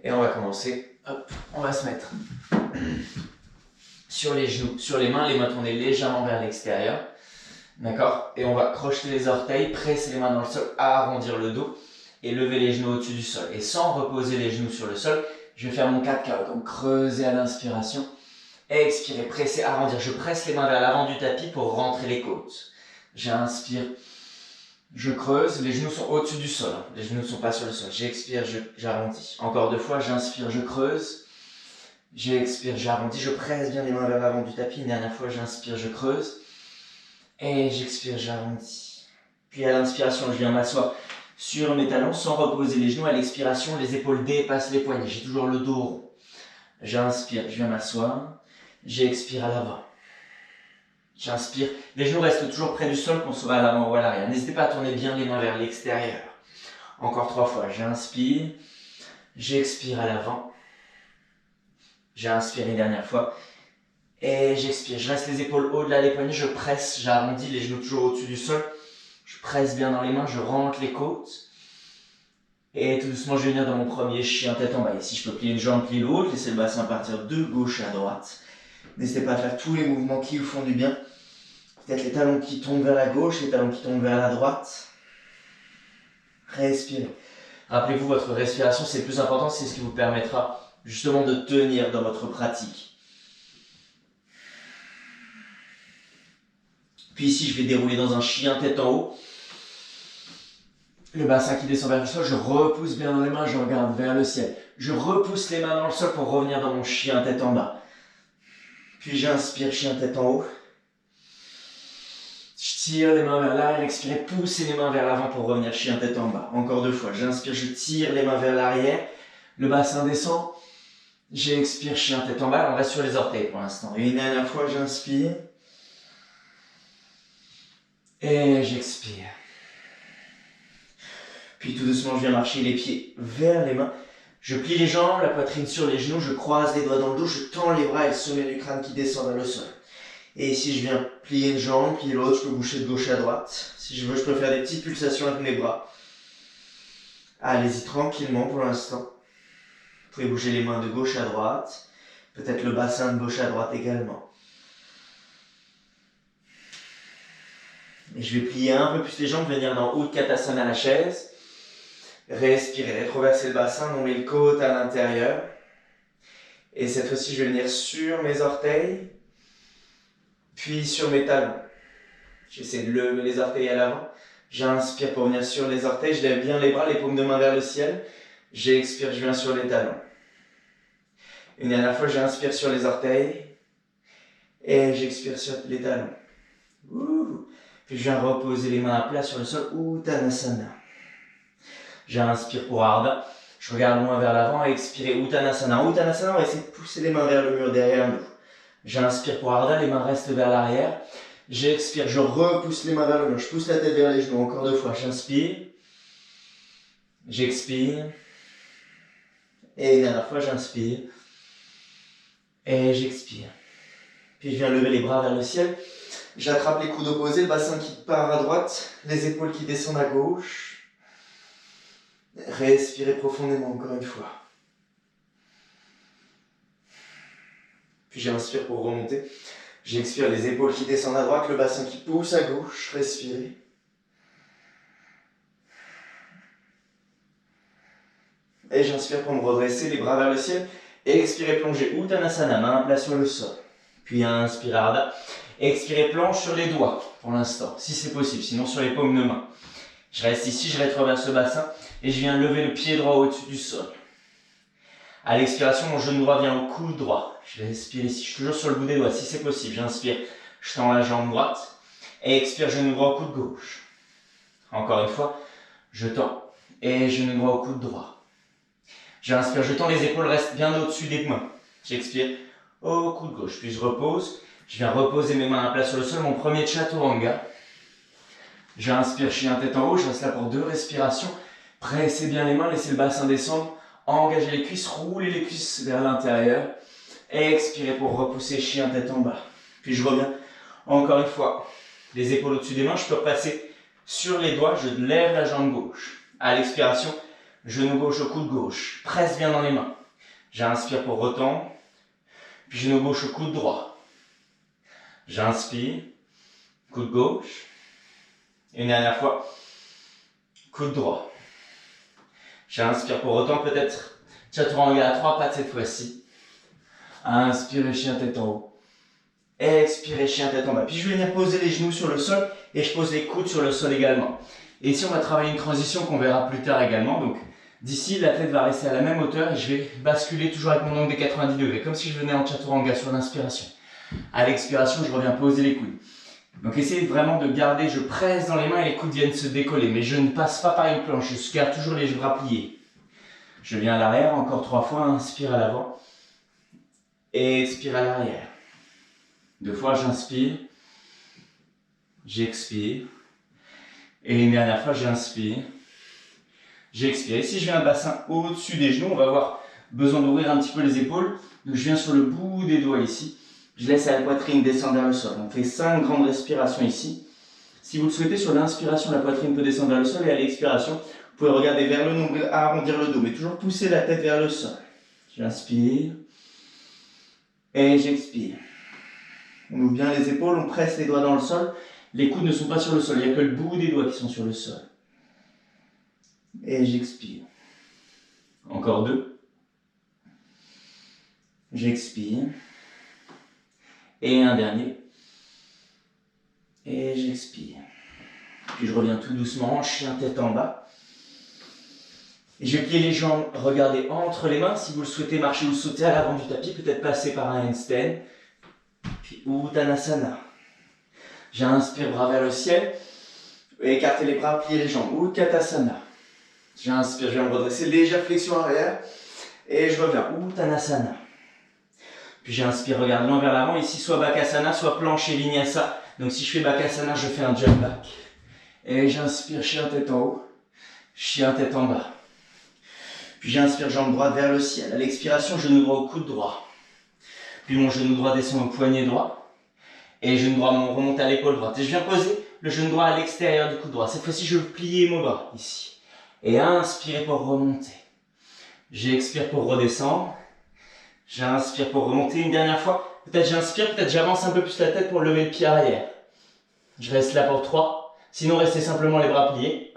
Et on va commencer. Hop, on va se mettre sur les genoux, sur les mains tournées légèrement vers l'extérieur. D'accord? Et on va crocheter les orteils, presser les mains dans le sol, arrondir le dos et lever les genoux au-dessus du sol. Et sans reposer les genoux sur le sol, je vais faire mon 4 comme creuser à l'inspiration. Expirer, presser, arrondir. Je presse les mains vers l'avant du tapis pour rentrer les côtes. J'inspire, je creuse, les genoux sont au-dessus du sol. Les genoux ne sont pas sur le sol. J'expire, j'arrondis. Encore 2 fois, j'inspire, je creuse. J'expire, j'arrondis. Je presse bien les mains vers l'avant du tapis. Une dernière fois, j'inspire, je creuse. Et j'expire, j'arrondis. Puis à l'inspiration, je viens m'asseoir sur mes talons sans reposer les genoux. À l'expiration, les épaules dépassent les poignets. J'ai toujours le dos rond. J'inspire, je viens m'asseoir. J'expire à l'avant. J'inspire. Les genoux restent toujours près du sol, qu'on soit à l'avant ou à l'arrière. N'hésitez pas à tourner bien les mains vers l'extérieur. Encore 3 fois. J'inspire. J'expire à l'avant. J'inspire une dernière fois. Et j'expire. Je reste les épaules au-delà des poignets. Je presse, j'arrondis, les genoux toujours au-dessus du sol. Je presse bien dans les mains. Je rentre les côtes. Et tout doucement, je vais venir dans mon premier chien tête en bas. Ici, je peux plier une jambe, plier l'autre. Laisser le bassin partir de gauche à droite. N'hésitez pas à faire tous les mouvements qui vous font du bien. Peut-être les talons qui tombent vers la gauche, les talons qui tombent vers la droite. Respirez. Rappelez-vous, votre respiration, c'est le plus important. C'est ce qui vous permettra justement de tenir dans votre pratique. Puis ici, je vais dérouler dans un chien tête en haut. Le bassin qui descend vers le sol, je repousse bien dans les mains, je regarde vers le ciel. Je repousse les mains dans le sol pour revenir dans mon chien tête en bas. Puis j'inspire, chien tête en haut. Je tire les mains vers l'arrière, expirez, poussez les mains vers l'avant pour revenir chien tête en bas. Encore 2 fois, j'inspire, je tire les mains vers l'arrière. Le bassin descend. J'expire, chien tête en bas. On reste sur les orteils pour l'instant. Et une dernière fois, j'inspire. Et j'expire. Puis tout doucement, je viens marcher les pieds vers les mains. Je plie les jambes, la poitrine sur les genoux, je croise les doigts dans le dos, je tends les bras et le sommet du crâne qui descend vers le sol. Et ici, je viens plier une jambe, plier l'autre, je peux bouger de gauche à droite. Si je veux, je peux faire des petites pulsations avec mes bras. Allez-y tranquillement pour l'instant. Vous pouvez bouger les mains de gauche à droite, peut-être le bassin de gauche à droite également. Et je vais plier un peu plus les jambes, venir dans Utkatasana, la chaise. Respirez, rétroversez le bassin, nommer le côte à l'intérieur. Et cette fois-ci, je vais venir sur mes orteils, puis sur mes talons. J'essaie de lever les orteils à l'avant. J'inspire pour venir sur les orteils, je lève bien les bras, les paumes de main vers le ciel. J'expire, je viens sur les talons. Une dernière fois, j'inspire sur les orteils. Et j'expire sur les talons. Puis je viens reposer les mains à plat sur le sol, Uttanasana. J'inspire pour Ardha. Je regarde loin vers l'avant, expirez Uttanasana. Uttanasana, on va essayer de pousser les mains vers le mur derrière nous. J'inspire pour Ardha, les mains restent vers l'arrière. J'expire, je repousse les mains vers le mur. Je pousse la tête vers les genoux, encore 2 fois. J'inspire. J'expire. Et une dernière fois, j'inspire. Et j'expire. Puis je viens lever les bras vers le ciel. J'attrape les coudes opposés, le bassin qui part à droite, les épaules qui descendent à gauche. Respirez profondément encore une fois. Puis j'inspire pour remonter. J'expire, les épaules qui descendent à droite, le bassin qui pousse à gauche. Respirez. Et j'inspire pour me redresser, les bras vers le ciel. Et expirez, plongez Uttanasana, main à plat sur le sol. Puis inspirez Ardha. Expirez, planche sur les doigts pour l'instant, si c'est possible, sinon sur les paumes de main. Je reste ici, je rétroverse le bassin et je viens lever le pied droit au-dessus du sol. À l'expiration, mon genou droit vient au coude droit. Je respire ici, je suis toujours sur le bout des doigts, si c'est possible. J'inspire, je tends la jambe droite et expire, genou droit au coude gauche. Encore une fois, je tends et genou droit au coude droit. J'inspire, je tends, les épaules restent bien au-dessus des mains. J'expire au coude gauche, puis je repose. Je viens reposer mes mains à plat sur le sol, mon premier Chaturanga. J'inspire, chien tête en haut, je reste là pour 2 respirations. Pressez bien les mains, laissez le bassin descendre. Engagez les cuisses, roulez les cuisses vers l'intérieur. Expirez pour repousser, chien tête en bas. Puis je reviens encore une fois. Les épaules au-dessus des mains, je peux passer sur les doigts, je lève la jambe gauche. À l'expiration, Genou gauche au coude gauche. Presse bien dans les mains. J'inspire pour retendre. Puis genou gauche au coude droit. J'inspire. Coude gauche. Et une dernière fois. Coude droit. J'inspire pour retendre. Peut-être chaturanga à 3 pattes cette fois-ci. Inspirez, chien tête en haut. Expirez, chien tête en bas. Puis je vais venir poser les genoux sur le sol et je pose les coudes sur le sol également. Et ici, on va travailler une transition qu'on verra plus tard également. Donc, d'ici, la tête va rester à la même hauteur et je vais basculer toujours avec mon angle des 90 degrés, comme si je venais en chaturanga sur l'inspiration. À l'expiration, je reviens poser les coudes. Donc, essayez vraiment de garder, je presse dans les mains et les coudes viennent se décoller. Mais je ne passe pas par une planche, je garde toujours les bras pliés. Je viens à l'arrière, encore 3 fois, inspire à l'avant. Expire à l'arrière. 2 fois, j'inspire. J'expire. Et une dernière fois, j'inspire. J'expire. Ici, je viens un bassin au-dessus des genoux. On va avoir besoin d'ouvrir un petit peu les épaules. Donc, je viens sur le bout des doigts ici. Je laisse la poitrine descendre vers le sol. On fait 5 grandes respirations ici. Si vous le souhaitez, sur l'inspiration, la poitrine peut descendre vers le sol. Et à l'expiration, vous pouvez regarder vers le nombril, arrondir le dos. Mais toujours pousser la tête vers le sol. J'inspire. Et j'expire. On ouvre bien les épaules, on presse les doigts dans le sol. Les coudes ne sont pas sur le sol, il n'y a que le bout des doigts qui sont sur le sol. Et j'expire. Encore 2. J'expire. Et un dernier. Et j'expire. Puis je reviens tout doucement, chien tête en bas. Et je vais plier les jambes, regardez entre les mains. Si vous le souhaitez marcher ou sauter à l'avant du tapis, peut-être passer par un handstand. Puis Uttanasana. J'inspire, bras vers le ciel. Écartez les bras, pliez les jambes. Utkatasana. J'inspire, je viens me redresser. Légère flexion arrière. Et je reviens. Uttanasana. Puis j'inspire, regarde loin vers l'avant. Ici, soit Bakasana, soit planche et Vinyasa. Donc si je fais Bakasana, je fais un jump back. Et j'inspire, chien tête en haut. Chien tête en bas. Puis j'inspire, jambe droite vers le ciel. À l'expiration, genou droit au coude droit. Puis mon genou droit descend au poignet droit. Et genou droit remonte à l'épaule droite. Et je viens poser le genou droit à l'extérieur du coude droit. Cette fois-ci, je vais plier mon bras ici. Et inspirer pour remonter. J'expire pour redescendre. J'inspire pour remonter une dernière fois. Peut-être j'inspire, peut-être j'avance un peu plus la tête pour lever le pied arrière. Je reste là pour 3. Sinon, restez simplement les bras pliés.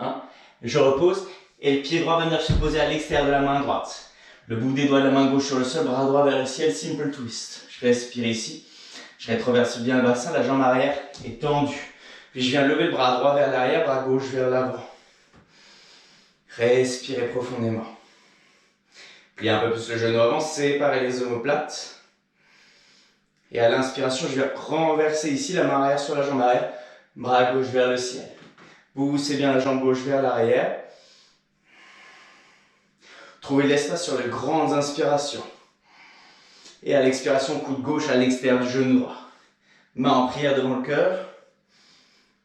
Je repose. Et le pied droit va venir se poser à l'extérieur de la main droite. Le bout des doigts de la main gauche sur le sol, bras droit vers le ciel, simple twist. Je respire ici. Je rétroverse bien le bassin, la jambe arrière est tendue. Puis je viens lever le bras droit vers l'arrière, bras gauche vers l'avant. Respirez profondément. Pliez un peu plus le genou avant, séparez les omoplates. Et à l'inspiration, je viens renverser ici la main arrière sur la jambe arrière, bras gauche vers le ciel. Poussez bien la jambe gauche vers l'arrière. Trouvez de l'espace sur les grandes inspirations. Et à l'expiration, coude gauche à l'extérieur du genou droit. Main en prière devant le cœur.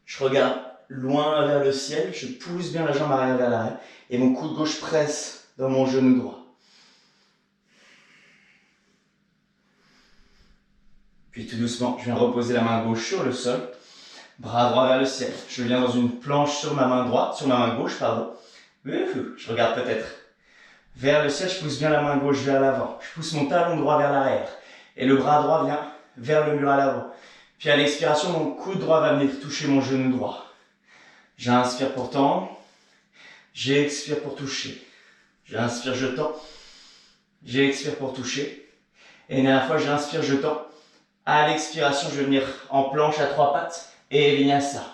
Je regarde loin vers le ciel. Je pousse bien la jambe arrière vers l'arrière. Et mon coude gauche presse dans mon genou droit. Puis tout doucement, je viens reposer la main gauche sur le sol. Bras droit vers le ciel. Je viens dans une planche sur ma main droite, sur ma main gauche, pardon. Je regarde peut-être vers le ciel, je pousse bien la main gauche vers l'avant. Je pousse mon talon droit vers l'arrière. Et le bras droit vient vers le mur à l'avant. Puis à l'expiration, mon coude droit va venir toucher mon genou droit. J'inspire pour tendre. J'expire pour toucher. J'inspire, je tends. J'expire pour toucher. Et une dernière fois, j'inspire, je tends. À l'expiration, je vais venir en planche à 3 pattes. Et Vinyasa.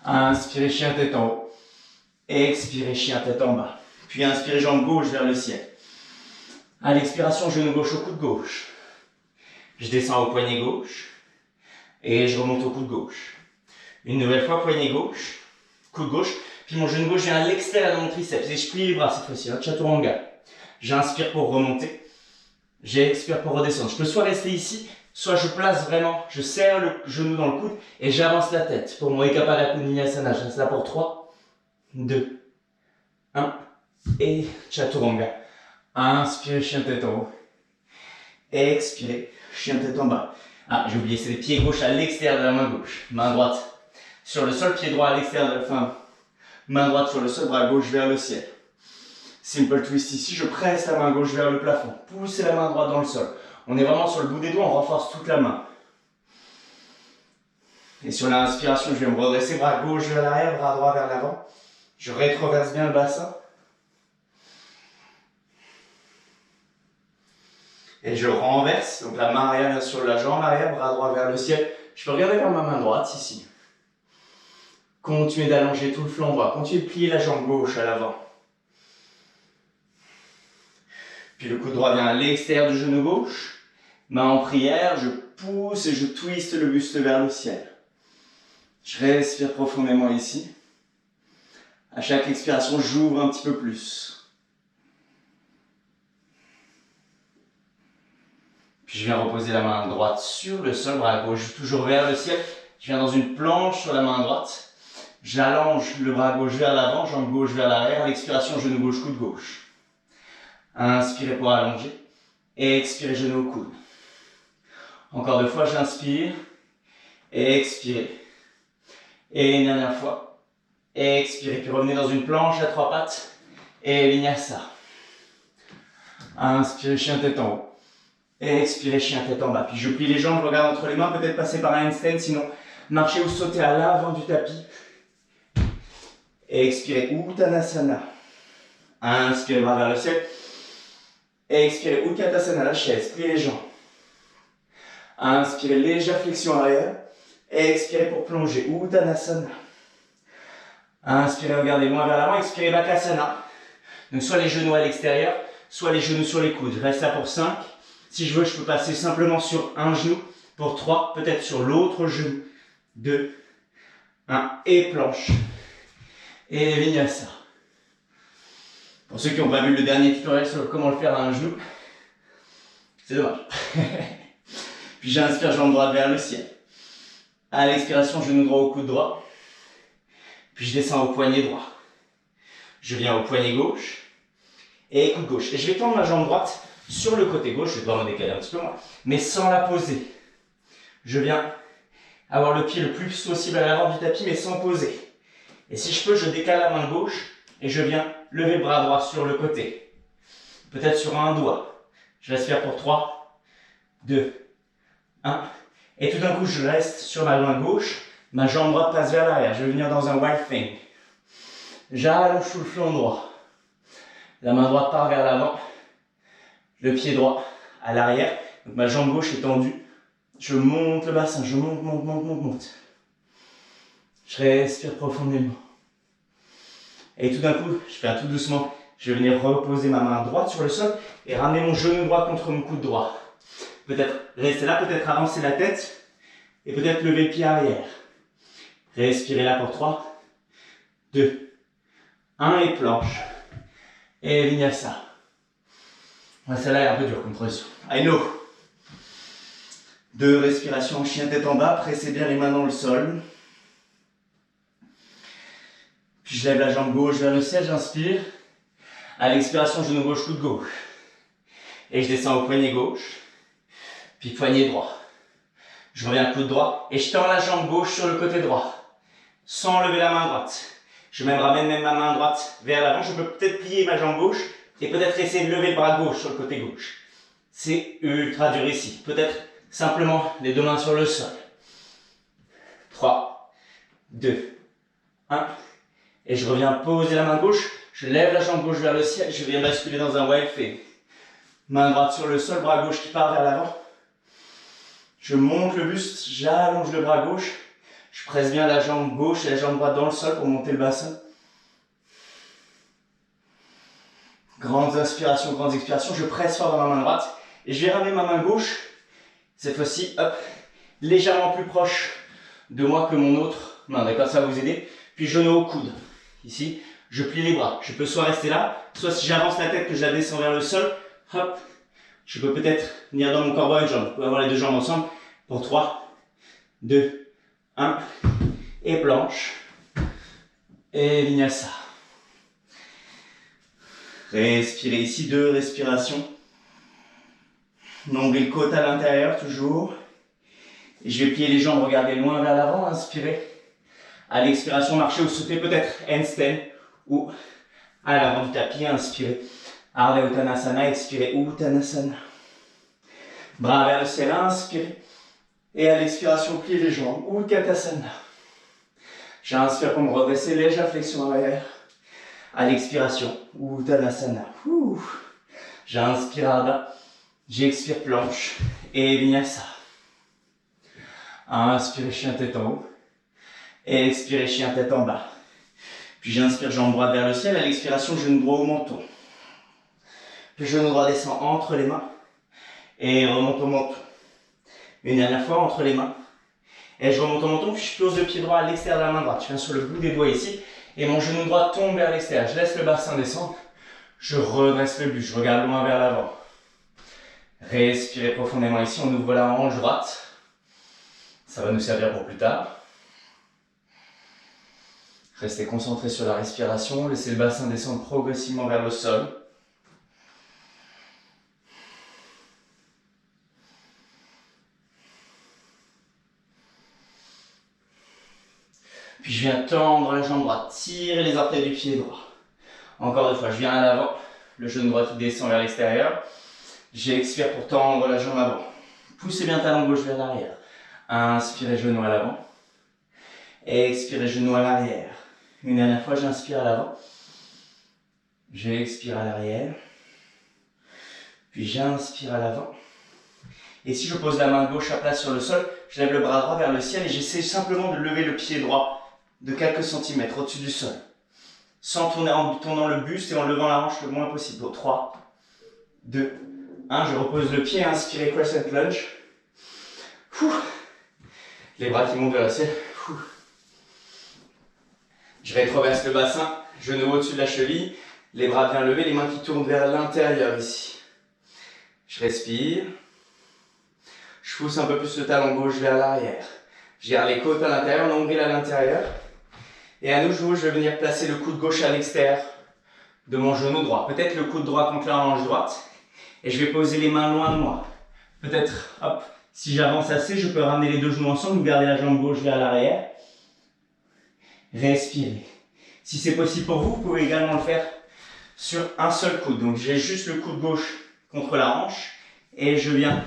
Inspirez, chien tête en haut. Expirez, chien tête en bas. Puis inspirez, jambe gauche vers le ciel. À l'expiration, genou gauche au coude gauche. Je descends au poignet gauche. Et je remonte au coude gauche. Une nouvelle fois, poignet gauche. Coude gauche. Puis mon genou gauche vient à l'extérieur de mon triceps. Et je plie les bras cette fois-ci. Chaturanga. J'inspire pour remonter. J'expire pour redescendre. Je peux soit rester ici, soit je place vraiment, je serre le genou dans le coude et j'avance la tête. Pour mon Ekapada Kundinasana, je reste là pour 3, 2, 1 et Chaturanga. Inspirez, chien tête en haut. Expirez, chien tête en bas. J'ai oublié, c'est les pieds gauche à l'extérieur de la main gauche. Main droite sur le sol, pied droit à l'extérieur de la main. Main droite sur le sol, bras gauche vers le ciel. Simple twist ici, je presse la main gauche vers le plafond. Poussez la main droite dans le sol. On est vraiment sur le bout des doigts, on renforce toute la main. Et sur l'inspiration, je viens me redresser, bras gauche vers l'arrière, bras droit vers l'avant. Je rétroverse bien le bassin. Et je renverse, donc la main arrière sur la jambe arrière, bras droit vers le ciel. Je peux regarder vers ma main droite ici. Continuez d'allonger tout le flanc droit. Continuez de plier la jambe gauche à l'avant. Puis le coude droit vient à l'extérieur du genou gauche. Main en prière, je pousse et je twiste le buste vers le ciel. Je respire profondément ici. À chaque expiration, j'ouvre un petit peu plus. Puis je viens reposer la main droite sur le sol, bras gauche toujours vers le ciel. Je viens dans une planche sur la main droite. J'allonge le bras gauche vers l'avant, jambe gauche vers l'arrière. À l'expiration, genou gauche, coude gauche. Inspirez pour allonger. Expirez, genou au coude. Encore 2 fois, j'inspire. Expirez. Et une dernière fois. Expirez, puis revenez dans une planche à 3 pattes. Et vinyasa. Inspirez, chien tête en haut. Expirez, chien tête en bas. Puis je plie les jambes, je regarde entre les mains, peut-être passer par un handstand, sinon marchez ou sautez à l'avant du tapis. Expirez, Uttanasana. Inspirez, bras vers le ciel. Expirez, Utkatasana, la chaise, pliez les jambes. Inspirez, légère flexion arrière. Expirez pour plonger, Uttanasana. Inspirez, regardez loin vers l'avant. Expirez, Bakasana. Donc soit les genoux à l'extérieur, soit les genoux sur les coudes. Je reste là pour 5. Si je veux, je peux passer simplement sur un genou. Pour 3, peut-être sur l'autre genou. 2, 1, et planche. Et vinyasa. Pour ceux qui n'ont pas vu le dernier tutoriel sur comment le faire à un genou, c'est dommage. Puis j'inspire, jambe droite vers le ciel. À l'expiration, genou droit au coude droit. Puis je descends au poignet droit. Je viens au poignet gauche et coude gauche. Et je vais tendre ma jambe droite sur le côté gauche. Je vais devoir me décaler un petit peu moins, mais sans la poser. Je viens avoir le pied le plus possible à l'avant du tapis, mais sans poser. Et si je peux, je décale la main gauche et je viens lever le bras droit sur le côté. Peut-être sur un doigt. Je laisse faire pour 3, 2, 1. Et tout d'un coup, je reste sur ma main gauche. Ma jambe droite passe vers l'arrière. Je vais venir dans un wide thing. J'allonge sous le flanc droit. La main droite part vers l'avant. Le pied droit à l'arrière. Donc ma jambe gauche est tendue. Je monte le bassin. Je monte. Je respire profondément. Et tout d'un coup, je fais un tout doucement. Je vais venir reposer ma main droite sur le sol et ramener mon genou droit contre mon coude droit. Peut-être rester là, peut-être avancer la tête et peut-être lever le pied arrière. Respirez là pour 3, 2, 1 et planche. Et vinyasa. Ouais, celle-là est un peu dure comme position. I know. 2 respirations, chien tête en bas. Pressez bien les mains dans le sol. Puis je lève la jambe gauche vers le ciel, j'inspire. À l'expiration, genou gauche, coude gauche. Et je descends au poignet gauche. Puis poignet droit. Je reviens coude droit. Et je tends la jambe gauche sur le côté droit. Sans lever la main droite. Je ramène même ma main droite vers l'avant. Je peux peut-être plier ma jambe gauche. Et peut-être essayer de lever le bras gauche sur le côté gauche. C'est ultra dur ici. Peut-être simplement les 2 mains sur le sol. 3, 2, 1. Et je reviens poser la main gauche, je lève la jambe gauche vers le ciel, je viens basculer dans un wide thing. Main droite sur le sol, bras gauche qui part vers l'avant. Je monte le buste, j'allonge le bras gauche, je presse bien la jambe gauche et la jambe droite dans le sol pour monter le bassin. Grandes inspirations, grandes expirations, je presse fort dans ma main droite et je vais ramener ma main gauche, cette fois-ci, hop, légèrement plus proche de moi que mon autre main, d'accord, ça va vous aider. Puis genou au coude. Ici, je plie les bras. Je peux soit rester là, soit si j'avance la tête, que je la descends vers le sol, hop, je peux peut-être venir dans mon cowboy jump. Vous pouvez avoir les 2 jambes ensemble pour 3, 2, 1, et planche, et vinyasa. Respirez ici, 2 respirations. Nombril côte à l'intérieur, toujours. Et je vais plier les jambes, regardez loin vers l'avant, inspirez. À l'expiration, marchez ou sautez peut-être handstand ou À l'avant du tapis, inspirez. Ardha Uttanasana, expirez Uttanasana. Bras vers le ciel, inspirez. Et à l'expiration, pliez les jambes. Utkatasana. J'inspire pour me redresser, légère flexion arrière. À l'expiration, Uttanasana. J'inspire Ardha. J'expire planche. Et Vinyasa. Inspirez, chien tête en haut. Et expirez, chien tête en bas. Puis j'inspire, jambe droite vers le ciel. À l'expiration, genou droit au menton. Puis genou droit descend entre les mains. Et remonte au menton. Une dernière fois, entre les mains. Et je remonte au menton, puis je pose le pied droit à l'extérieur de la main droite. Je viens sur le bout des doigts ici. Et mon genou droit tombe vers l'extérieur. Je laisse le bassin descendre. Je redresse le buste. Je regarde loin vers l'avant. Respirez profondément ici. On ouvre la hanche droite. Ça va nous servir pour plus tard. Restez concentrés sur la respiration. Laissez le bassin descendre progressivement vers le sol. Puis je viens tendre la jambe droite, tirer les orteils du pied droit. Encore 2 fois, je viens à l'avant, le genou droit qui descend vers l'extérieur. J'expire pour tendre la jambe avant. Poussez bien talon gauche vers l'arrière. Inspirez, genou à l'avant. Expirez, genou à l'arrière. Une dernière fois, j'inspire à l'avant. J'expire à l'arrière. Puis j'inspire à l'avant. Et si je pose la main gauche à plat sur le sol, je lève le bras droit vers le ciel et j'essaie simplement de lever le pied droit de quelques centimètres au-dessus du sol. Sans tourner, en tournant le buste et en levant la hanche le moins possible. Donc 3, 2, 1. Je repose le pied, inspirez, crescent lunge. Les bras qui montent vers le ciel. Je rétroverse le bassin, genou au-dessus de la cheville, les bras bien levés, les mains qui tournent vers l'intérieur ici. Je respire. Je pousse un peu plus le talon gauche vers l'arrière. Je garde les côtes à l'intérieur, nombril à l'intérieur. Et à nouveau, je vais venir placer le coude gauche à l'extérieur de mon genou droit. Peut-être le coude droit contre la hanche droite. Et je vais poser les mains loin de moi. Peut-être, hop, si j'avance assez, je peux ramener les deux genoux ensemble, garder la jambe gauche vers l'arrière. Respirez. Si c'est possible pour vous, vous pouvez également le faire sur un seul coude. Donc j'ai juste le coude gauche contre la hanche et je viens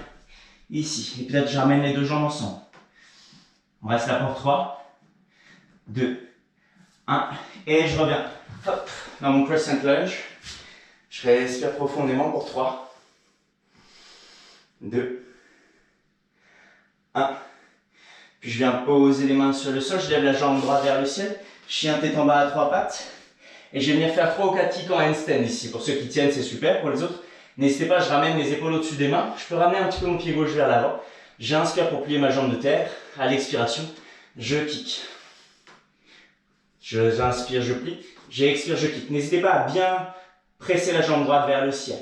ici. Et peut-être je ramène les deux jambes ensemble. On reste là pour 3, 2, 1. Et je reviens hop, dans mon crescent lunge. Je respire profondément pour 3, 2, 1. Puis je viens poser les mains sur le sol. Je lève la jambe droite vers le ciel. Chien tête en bas à 3 pattes. Et je vais venir faire 3 ou 4 kicks en handstand ici. Pour ceux qui tiennent, c'est super. Pour les autres, n'hésitez pas, je ramène les épaules au-dessus des mains. Je peux ramener un petit peu mon pied gauche vers l'avant. J'inspire pour plier ma jambe de terre. À l'expiration, je kick. J'inspire, je plie. J'expire, je kick. N'hésitez pas à bien presser la jambe droite vers le ciel.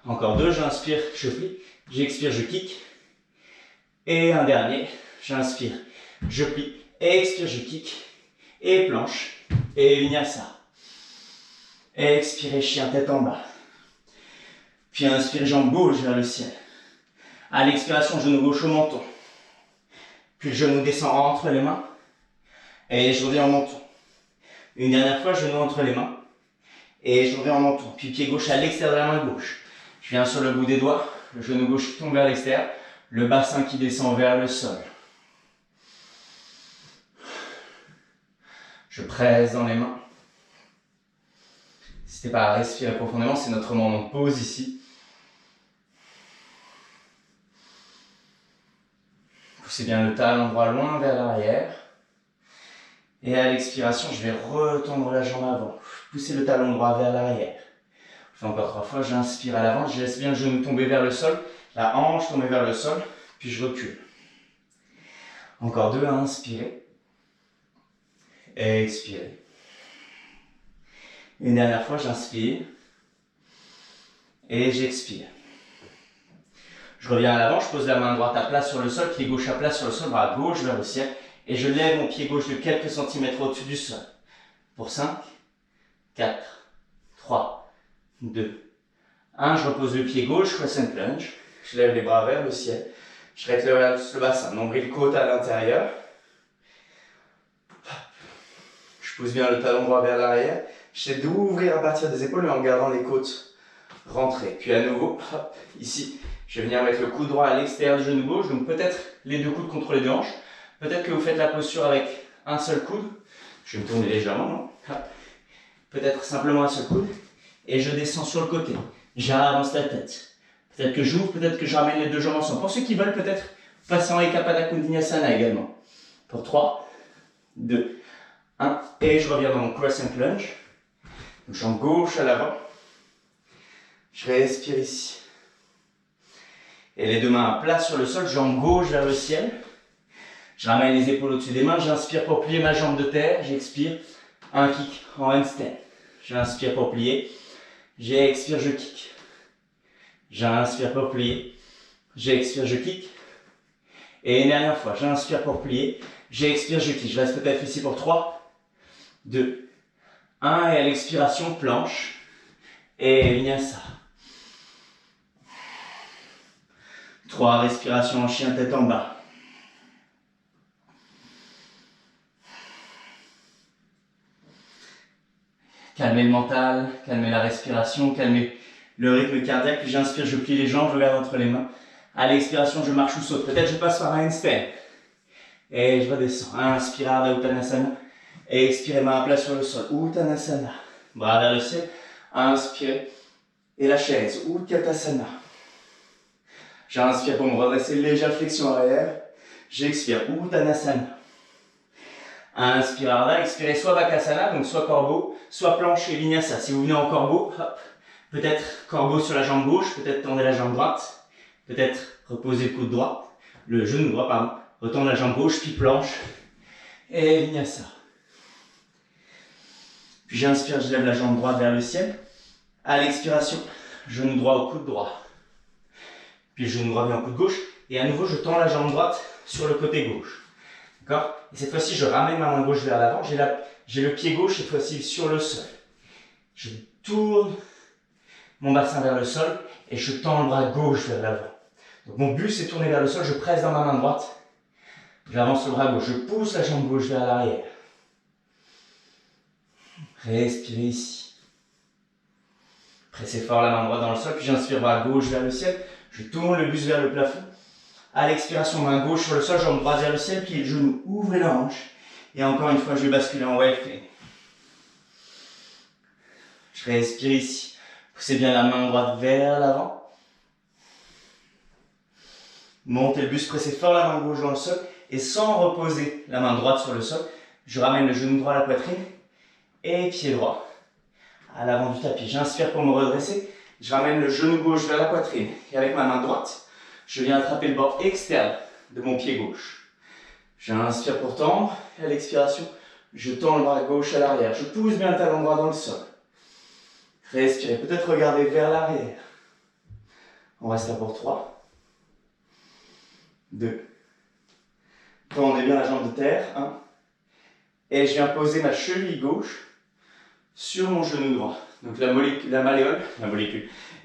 Encore 2, j'inspire, je plie. J'expire, je kick. Et un dernier, j'inspire, je plie. Expire, je kick. Et planche. Et vinyasa. Expirez, chien tête en bas. Puis inspirez, jambe gauche vers le ciel. À l'expiration, genou gauche au menton. Puis le genou descend entre les mains. Et je reviens en menton. Une dernière fois, genou entre les mains. Et je reviens en menton. Puis pied gauche à l'extérieur de la main gauche. Je viens sur le bout des doigts. Le genou gauche tombe vers l'extérieur. Le bassin qui descend vers le sol. Je presse dans les mains. N'hésitez pas à respirer profondément. C'est notre moment de pause ici. Poussez bien le talon droit loin vers l'arrière. Et à l'expiration, je vais retendre la jambe avant. Poussez le talon droit vers l'arrière. Je fais encore 3 fois. J'inspire à l'avant. Je laisse bien le genou tomber vers le sol. La hanche tomber vers le sol. Puis je recule. Encore 2. Inspirez. Expirez. Une dernière fois, j'inspire. Et j'expire. Je reviens à l'avant, je pose la main droite à plat sur le sol, pied gauche à plat sur le sol, bras gauche vers le ciel. Et je lève mon pied gauche de quelques centimètres au-dessus du sol. Pour 5, 4, 3, 2, 1. Je repose le pied gauche, crescent lunge. Je lève les bras vers le ciel. Je rétrécis le bassin, nombril côte à l'intérieur. Je pousse bien le talon droit vers l'arrière. J'essaie d'ouvrir à partir des épaules mais en gardant les côtes rentrées. Puis à nouveau, hop, ici, je vais venir mettre le coude droit à l'extérieur du genou gauche. Donc peut-être les deux coudes contre les deux hanches. Peut-être que vous faites la posture avec un seul coude. Je vais me tourner légèrement, non? Peut-être simplement un seul coude. Et je descends sur le côté. J'avance la tête. Peut-être que j'ouvre, peut-être que je ramène les deux jambes ensemble. Pour ceux qui veulent peut-être passer en Ekapada Kundinasana également. Pour 3, 2, 1. Et je reviens dans mon crescent lunge. Donc, jambe gauche à l'avant. Je respire ici. Et les deux mains à plat sur le sol, jambe gauche vers le ciel. Je ramène les épaules au-dessus des mains. J'inspire pour plier ma jambe de terre. J'expire. Un kick en handstand. J'inspire pour plier. J'expire, je kick. J'inspire pour plier. J'expire, je kick. Et une dernière fois, j'inspire pour plier. J'expire, je kick. Je reste peut-être ici pour 3, 2, 1. Et à l'expiration, planche. Et vinyasa. 3 respirations en chien, tête en bas. Calmez le mental, calmez la respiration, calmez le rythme cardiaque. Puis j'inspire, je plie les jambes, je regarde entre les mains. À l'expiration, je marche ou saute. Peut-être je passe par un handstand. Et je redescends. Inspire, Ardha Uttanasana. Et expirez, main à plat sur le sol. Uttanasana. Bras vers le ciel. Inspirez. Et la chaise. Utkatasana. J'inspire pour me redresser. Légère flexion arrière. J'expire. Uttanasana. Inspire, Ardha. Expirez soit Bakasana, donc soit corbeau, soit planche et vinyasa. Si vous venez en corbeau, hop, peut-être corbeau sur la jambe gauche, peut-être tendez la jambe droite, peut-être reposez le coude droit, le genou droit, pardon, retendez la jambe gauche, puis planche et vinyasa. Puis j'inspire, je lève la jambe droite vers le ciel. À l'expiration, genou droit au coude droit. Puis genou droit vient au coude gauche. Et à nouveau, je tends la jambe droite sur le côté gauche. D'accord? Et cette fois-ci, je ramène ma main gauche vers l'avant. J'ai le pied gauche, cette fois-ci, sur le sol. Je tourne mon bassin vers le sol et je tends le bras gauche vers l'avant. Donc mon but, c'est tourner vers le sol. Je presse dans ma main droite. J'avance le bras gauche. Je pousse la jambe gauche vers l'arrière. Respirez ici. Pressez fort la main droite dans le sol. Puis j'inspire, bras gauche vers le ciel. Je tourne le buste vers le plafond. À l'expiration, main gauche sur le sol, jambe droite vers le ciel, pied, genou, ouvrez la hanche. Et encore une fois, je vais basculer en wave clean. Je respire ici. Poussez bien la main droite vers l'avant. Montez le buste, pressez fort la main gauche dans le sol. Et sans reposer la main droite sur le sol, je ramène le genou droit à la poitrine. Et pied droit à l'avant du tapis. J'inspire pour me redresser. Je ramène le genou gauche vers la poitrine. Et avec ma main droite, je viens attraper le bord externe de mon pied gauche. J'inspire pour tendre. Et à l'expiration, je tends le bras gauche à l'arrière. Je pousse bien le talon droit dans le sol. Respirez. Peut-être regarder vers l'arrière. On reste là pour 3, 2. Tendez bien la jambe de terre. 1. Et je viens poser ma cheville gauche sur mon genou droit. Donc la malléole,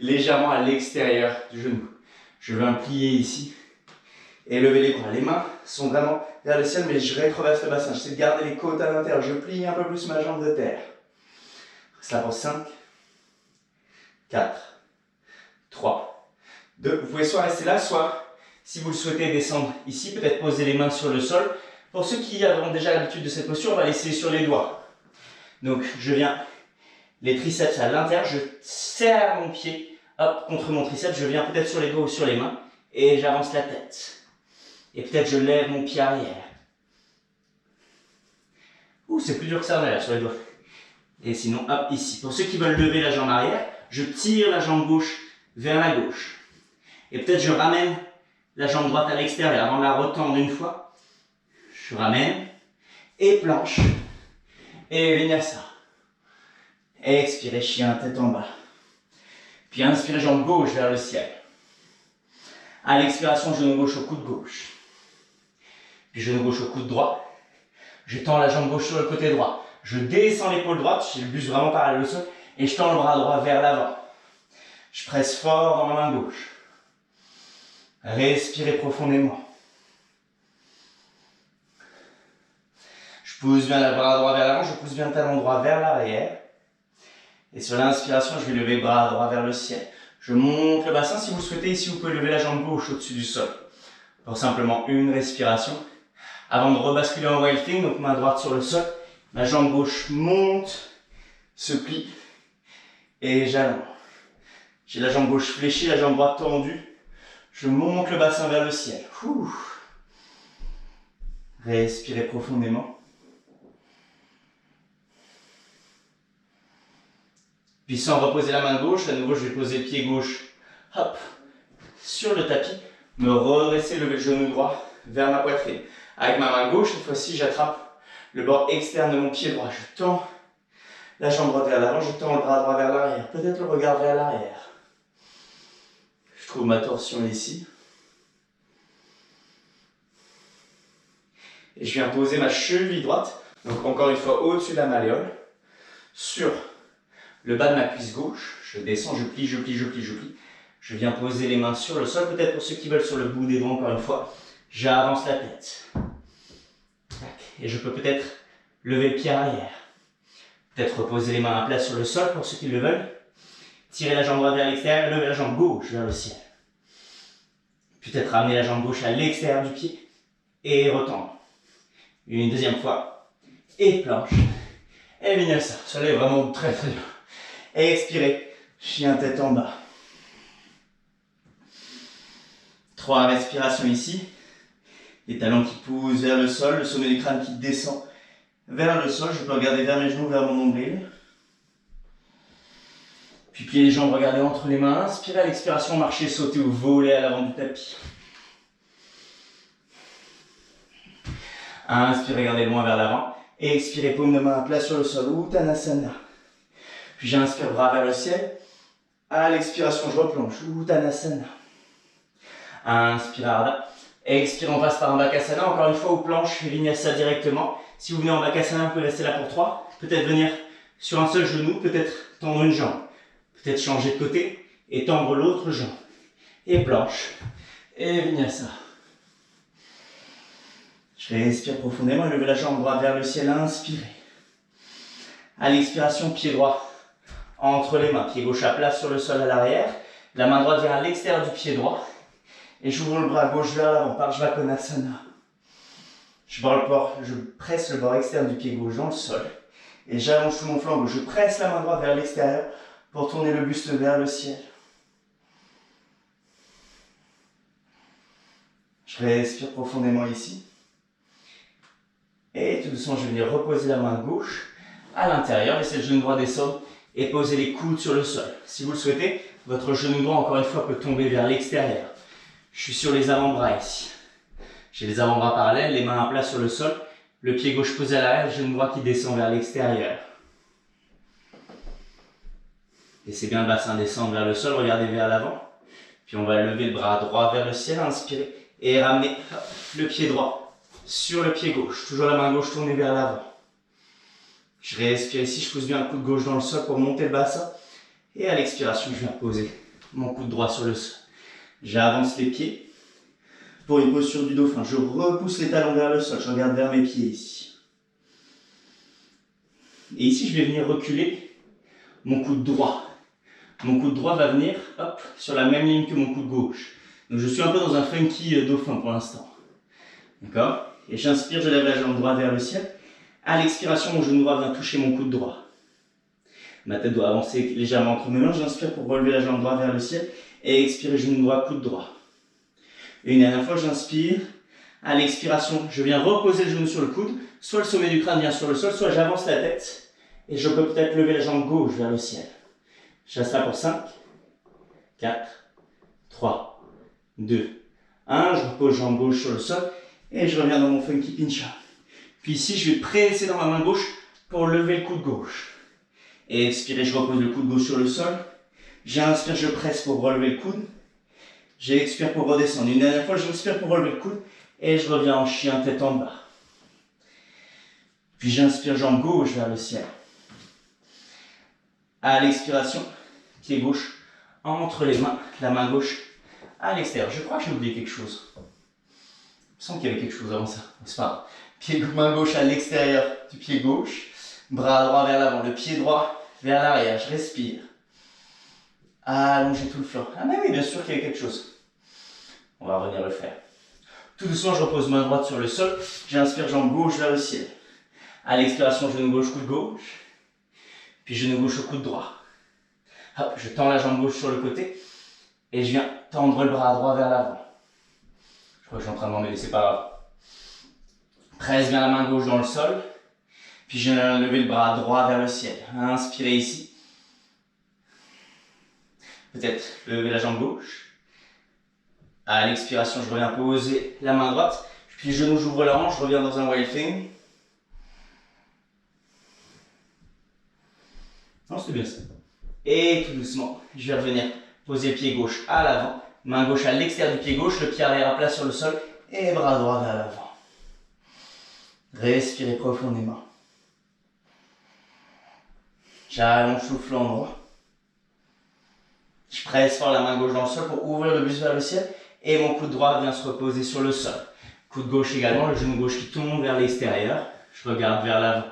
légèrement à l'extérieur du genou. Je viens plier ici et lever les bras. Les mains sont vraiment vers le ciel, mais je rétroverse le bassin. J'essaie de garder les côtes à l'intérieur. Je plie un peu plus ma jambe de terre. Reste là pour 5, 4, 3, 2. Vous pouvez soit rester là, soit, si vous le souhaitez, descendre ici. Peut-être poser les mains sur le sol. Pour ceux qui ont déjà l'habitude de cette posture, on va laisser sur les doigts. Donc, je viens, les triceps à l'intérieur. Je serre mon pied. Hop, contre mon triceps, je viens peut-être sur les doigts ou sur les mains et j'avance la tête. Et peut-être je lève mon pied arrière. Ouh, c'est plus dur que ça, on est là sur les doigts. Et sinon, hop, ici. Pour ceux qui veulent lever la jambe arrière, je tire la jambe gauche vers la gauche. Et peut-être je ramène la jambe droite à l'extérieur avant de la retendre une fois. Je ramène et planche. Et vinyasa. Expirez, chien, tête en bas. Puis inspirez, jambe gauche vers le ciel. À l'expiration, genou gauche au coude gauche. Puis genou gauche au coude droit. Je tends la jambe gauche sur le côté droit. Je descends l'épaule droite, j'ai le buste vraiment parallèle au sol. Et je tends le bras droit vers l'avant. Je presse fort dans ma main gauche. Respirez profondément. Je pousse bien le bras droit vers l'avant, je pousse bien le talon droit vers l'arrière. Et sur l'inspiration, je vais lever le bras droit vers le ciel. Je monte le bassin. Si vous le souhaitez, ici, vous pouvez lever la jambe gauche au-dessus du sol. Pour simplement une respiration. Avant de rebasculer en wild thing, donc main droite sur le sol. Ma jambe gauche monte, se plie et j'allonge. J'ai la jambe gauche fléchie, la jambe droite tendue. Je monte le bassin vers le ciel. Ouh. Respirez profondément. Puis sans reposer la main gauche, à nouveau je vais poser le pied gauche, hop, sur le tapis, me redresser, lever le genou droit vers ma poitrine. Avec ma main gauche, cette fois-ci j'attrape le bord externe de mon pied droit. Je tends la jambe droite vers l'avant, je tends le bras droit vers l'arrière, peut-être le regard vers l'arrière. Je trouve ma torsion ici. Et je viens poser ma cheville droite, donc encore une fois au-dessus de la malléole, sur le bas de ma cuisse gauche. Je descends, je plie, je plie, je plie, je plie. Je viens poser les mains sur le sol, peut-être pour ceux qui veulent sur le bout des doigts encore une fois. J'avance la tête. Et je peux peut-être lever le pied arrière. Peut-être reposer les mains à plat sur le sol pour ceux qui le veulent. Tirer la jambe droite vers l'extérieur, lever la jambe gauche vers le ciel. Peut-être ramener la jambe gauche à l'extérieur du pied et retendre. Une deuxième fois. Et planche. Et vinyasa. Cela est vraiment très très dur. Et expirez. Chien tête en bas. 3 respirations ici. Les talons qui poussent vers le sol, le sommet du crâne qui descend vers le sol. Je peux regarder vers mes genoux, vers mon nombril. Puis plier les jambes, regardez entre les mains. Inspirez à l'expiration, marchez, sautez ou volez à l'avant du tapis. Inspirez, regardez loin vers l'avant. Et expirez, paume de main à plat sur le sol, Uttanasana. Puis j'inspire, bras vers le ciel. À l'expiration, je replonge, Uttanasana. Inspire, Ardha. Expire, on passe par un Bakasana. Encore une fois, aux planches, Vinyasa directement. Si vous venez en Bakasana, vous pouvez rester là pour 3. Peut-être venir sur un seul genou, peut-être tendre une jambe. Peut-être changer de côté et tendre l'autre jambe. Et planche. Et Vinyasa. Je respire profondément et levez la jambe droite vers le ciel. Inspirez. À l'expiration, pied droit entre les mains. Pied gauche à plat sur le sol à l'arrière. La main droite vient à l'extérieur du pied droit. Et j'ouvre le bras gauche vers l'avant, Parshvakonasana. Je presse le bord externe du pied gauche dans le sol. Et j'allonge tout mon flanc gauche. Je presse la main droite vers l'extérieur pour tourner le buste vers le ciel. Je respire profondément ici. Et tout doucement, je vais venir reposer la main gauche à l'intérieur. Laissez le genou droit descendre et poser les coudes sur le sol. Si vous le souhaitez, votre genou droit, encore une fois, peut tomber vers l'extérieur. Je suis sur les avant-bras ici. J'ai les avant-bras parallèles, les mains à plat sur le sol, le pied gauche posé à l'arrière, le genou droit qui descend vers l'extérieur. Laissez bien le bassin descendre vers le sol, regardez vers l'avant. Puis on va lever le bras droit vers le ciel, inspirez. Et ramener le pied droit sur le pied gauche. Toujours la main gauche tournée vers l'avant. Je respire ici, je pousse bien un coude gauche dans le sol pour monter le bassin. Et à l'expiration, je viens poser mon coude droit sur le sol. J'avance les pieds pour une posture du dauphin. Je repousse les talons vers le sol. Je regarde vers mes pieds ici. Et ici, je vais venir reculer mon coude droit. Mon coude droit va venir hop, sur la même ligne que mon coude gauche. Donc je suis un peu dans un funky dauphin pour l'instant. D'accord? Et j'inspire, je lève la jambe droite vers le ciel. À l'expiration, mon genou droit vient toucher mon coude droit. Ma tête doit avancer légèrement entre mes mains. J'inspire pour relever la jambe droite vers le ciel. Et expire, genou droit, coude droit. Et une dernière fois, j'inspire. À l'expiration, je viens reposer le genou sur le coude. Soit le sommet du crâne vient sur le sol, soit j'avance la tête. Et je peux peut-être lever la jambe gauche vers le ciel. Je reste là pour 5, 4, 3, 2, 1. Je repose jambe gauche sur le sol. Et je reviens dans mon funky pincha. Puis ici, je vais presser dans ma main gauche pour lever le coude gauche. Et expirez, je repose le coude gauche sur le sol. J'inspire, je presse pour relever le coude. J'expire pour redescendre. Une dernière fois, j'inspire pour relever le coude. Et je reviens en chien tête en bas. Puis j'inspire, jambe gauche vers le ciel. À l'expiration, pied gauche entre les mains, la main gauche à l'extérieur. Je crois que j'ai oublié quelque chose. Il me semble qu'il y avait quelque chose avant ça. C'est pas grave. Main gauche à l'extérieur du pied gauche. Bras droit vers l'avant. Le pied droit vers l'arrière, je respire. Allonger tout le flanc. Ah mais oui, bien sûr qu'il y a quelque chose. On va revenir le faire. Tout doucement, je repose main droite sur le sol. J'inspire, jambe gauche vers le ciel. À l'expiration, genou gauche, coude gauche. Puis genou gauche au coude droit. Hop, je tends la jambe gauche sur le côté. Et je viens tendre le bras droit vers l'avant. Je crois que je suis en train de m'emmêler, c'est pas grave. Presse bien la main gauche dans le sol. Puis je viens lever le bras droit vers le ciel. Inspirez ici. Peut-être lever la jambe gauche. À l'expiration, je reviens poser la main droite. Puis genou, j'ouvre la hanche, je reviens dans un wild thing. Non, c'était bien ça. Et tout doucement, je vais revenir poser le pied gauche à l'avant. Main gauche à l'extérieur du pied gauche, le pied arrière à plat sur le sol. Et bras droit vers l'avant. Respirez profondément. J'allonge tout le flanc droit. Je presse fort la main gauche dans le sol pour ouvrir le buste vers le ciel. Et mon coude droit vient se reposer sur le sol. Coude gauche également, le genou gauche qui tombe vers l'extérieur. Je regarde vers l'avant.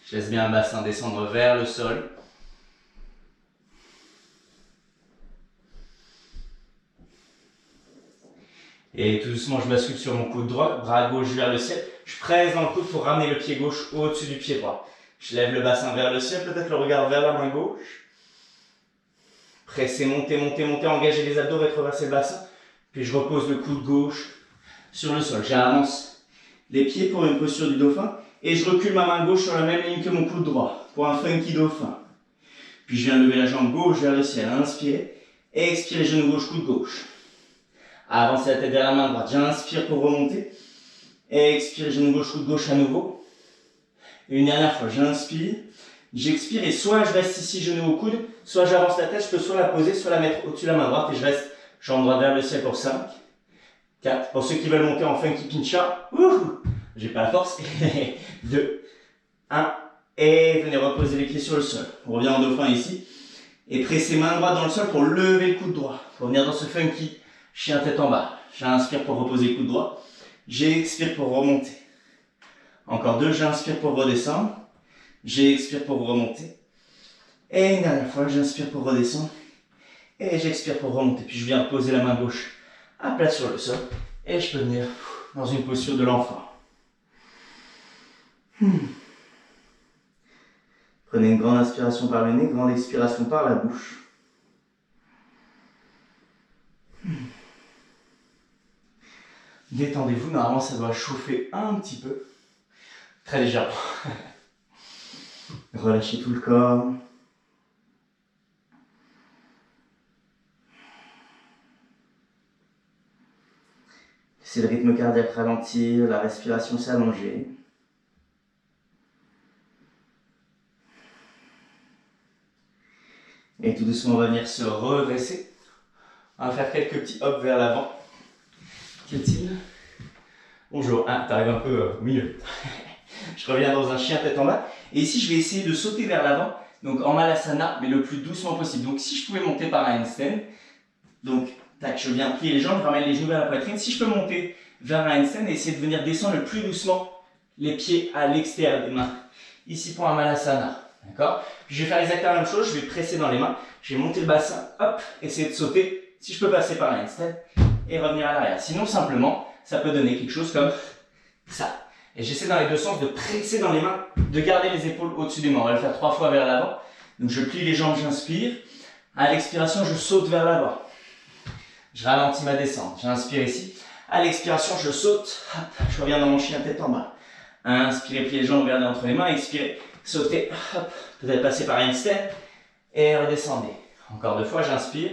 Je laisse bien le bassin descendre vers le sol. Et tout doucement, je bascule sur mon coude droit, bras gauche vers le ciel. Je presse dans le coude pour ramener le pied gauche au-dessus du pied droit. Je lève le bassin vers le ciel, peut-être le regard vers la main gauche. Pressez, montez, montez, montez, engagez les abdos, rétroversez le bassin. Puis je repose le coude gauche sur le sol. J'avance les pieds pour une posture du dauphin. Et je recule ma main gauche sur la même ligne que mon coude droit pour un funky dauphin. Puis je viens lever la jambe gauche vers le ciel. Inspirez. Expirez, genou gauche, coude gauche. Avancez la tête vers la main droite. J'inspire pour remonter. Expirez, genou gauche, coude gauche à nouveau. Et une dernière fois, j'inspire. J'expire et soit je reste ici, genou au coude, soit j'avance la tête, je peux soit la poser, soit la mettre au-dessus de la main droite et je reste jambe droite vers le ciel pour 5, 4. Pour ceux qui veulent monter en funky pincha, j'ai pas la force. 2, 1. Et venez reposer les pieds sur le sol. On revient en dauphin ici. Et pressez main droite dans le sol pour lever le coude droit. Pour venir dans ce funky chien tête en bas. J'inspire pour reposer le coude droit. J'expire pour remonter. Encore 2, j'inspire pour redescendre. J'expire pour remonter. Et une dernière fois, j'inspire pour redescendre. Et j'expire pour remonter. Puis je viens poser la main gauche à plat sur le sol. Et je peux venir dans une posture de l'enfant. Prenez une grande inspiration par le nez, grande expiration par la bouche. Détendez-vous, normalement ça doit chauffer un petit peu. Très légèrement. Relâchez tout le corps. Laissez le rythme cardiaque ralentir, la respiration s'allonger. Et tout doucement, on va venir se redresser. On va faire quelques petits hops vers l'avant. Qu'y-a-t-il? Bonjour, t'arrives un peu au milieu. Je reviens dans un chien tête en bas. Et ici, je vais essayer de sauter vers l'avant. Donc en malasana, mais le plus doucement possible. Donc si je pouvais monter par un handstand. Donc, tac, je viens plier les jambes, je ramène les genoux vers la poitrine. Si je peux monter vers un handstand et essayer de venir descendre le plus doucement les pieds à l'extérieur des mains. Ici pour un malasana. D'accord? Puis je vais faire exactement la même chose, je vais presser dans les mains, je vais monter le bassin, hop, essayer de sauter, si je peux passer par un handstand, et revenir à l'arrière. Sinon, simplement, ça peut donner quelque chose comme ça. Et j'essaie dans les deux sens de presser dans les mains, de garder les épaules au-dessus des mains. On va le faire 3 fois vers l'avant. Donc je plie les jambes, j'inspire. À l'expiration, je saute vers l'avant. Je ralentis ma descente, j'inspire ici. À l'expiration, je saute, hop, je reviens dans mon chien tête en bas. Inspirez, pliez les jambes, regardez entre les mains, expirez. Sautez, hop, peut-être passer par un handstand et redescendez. Encore 2 fois, j'inspire,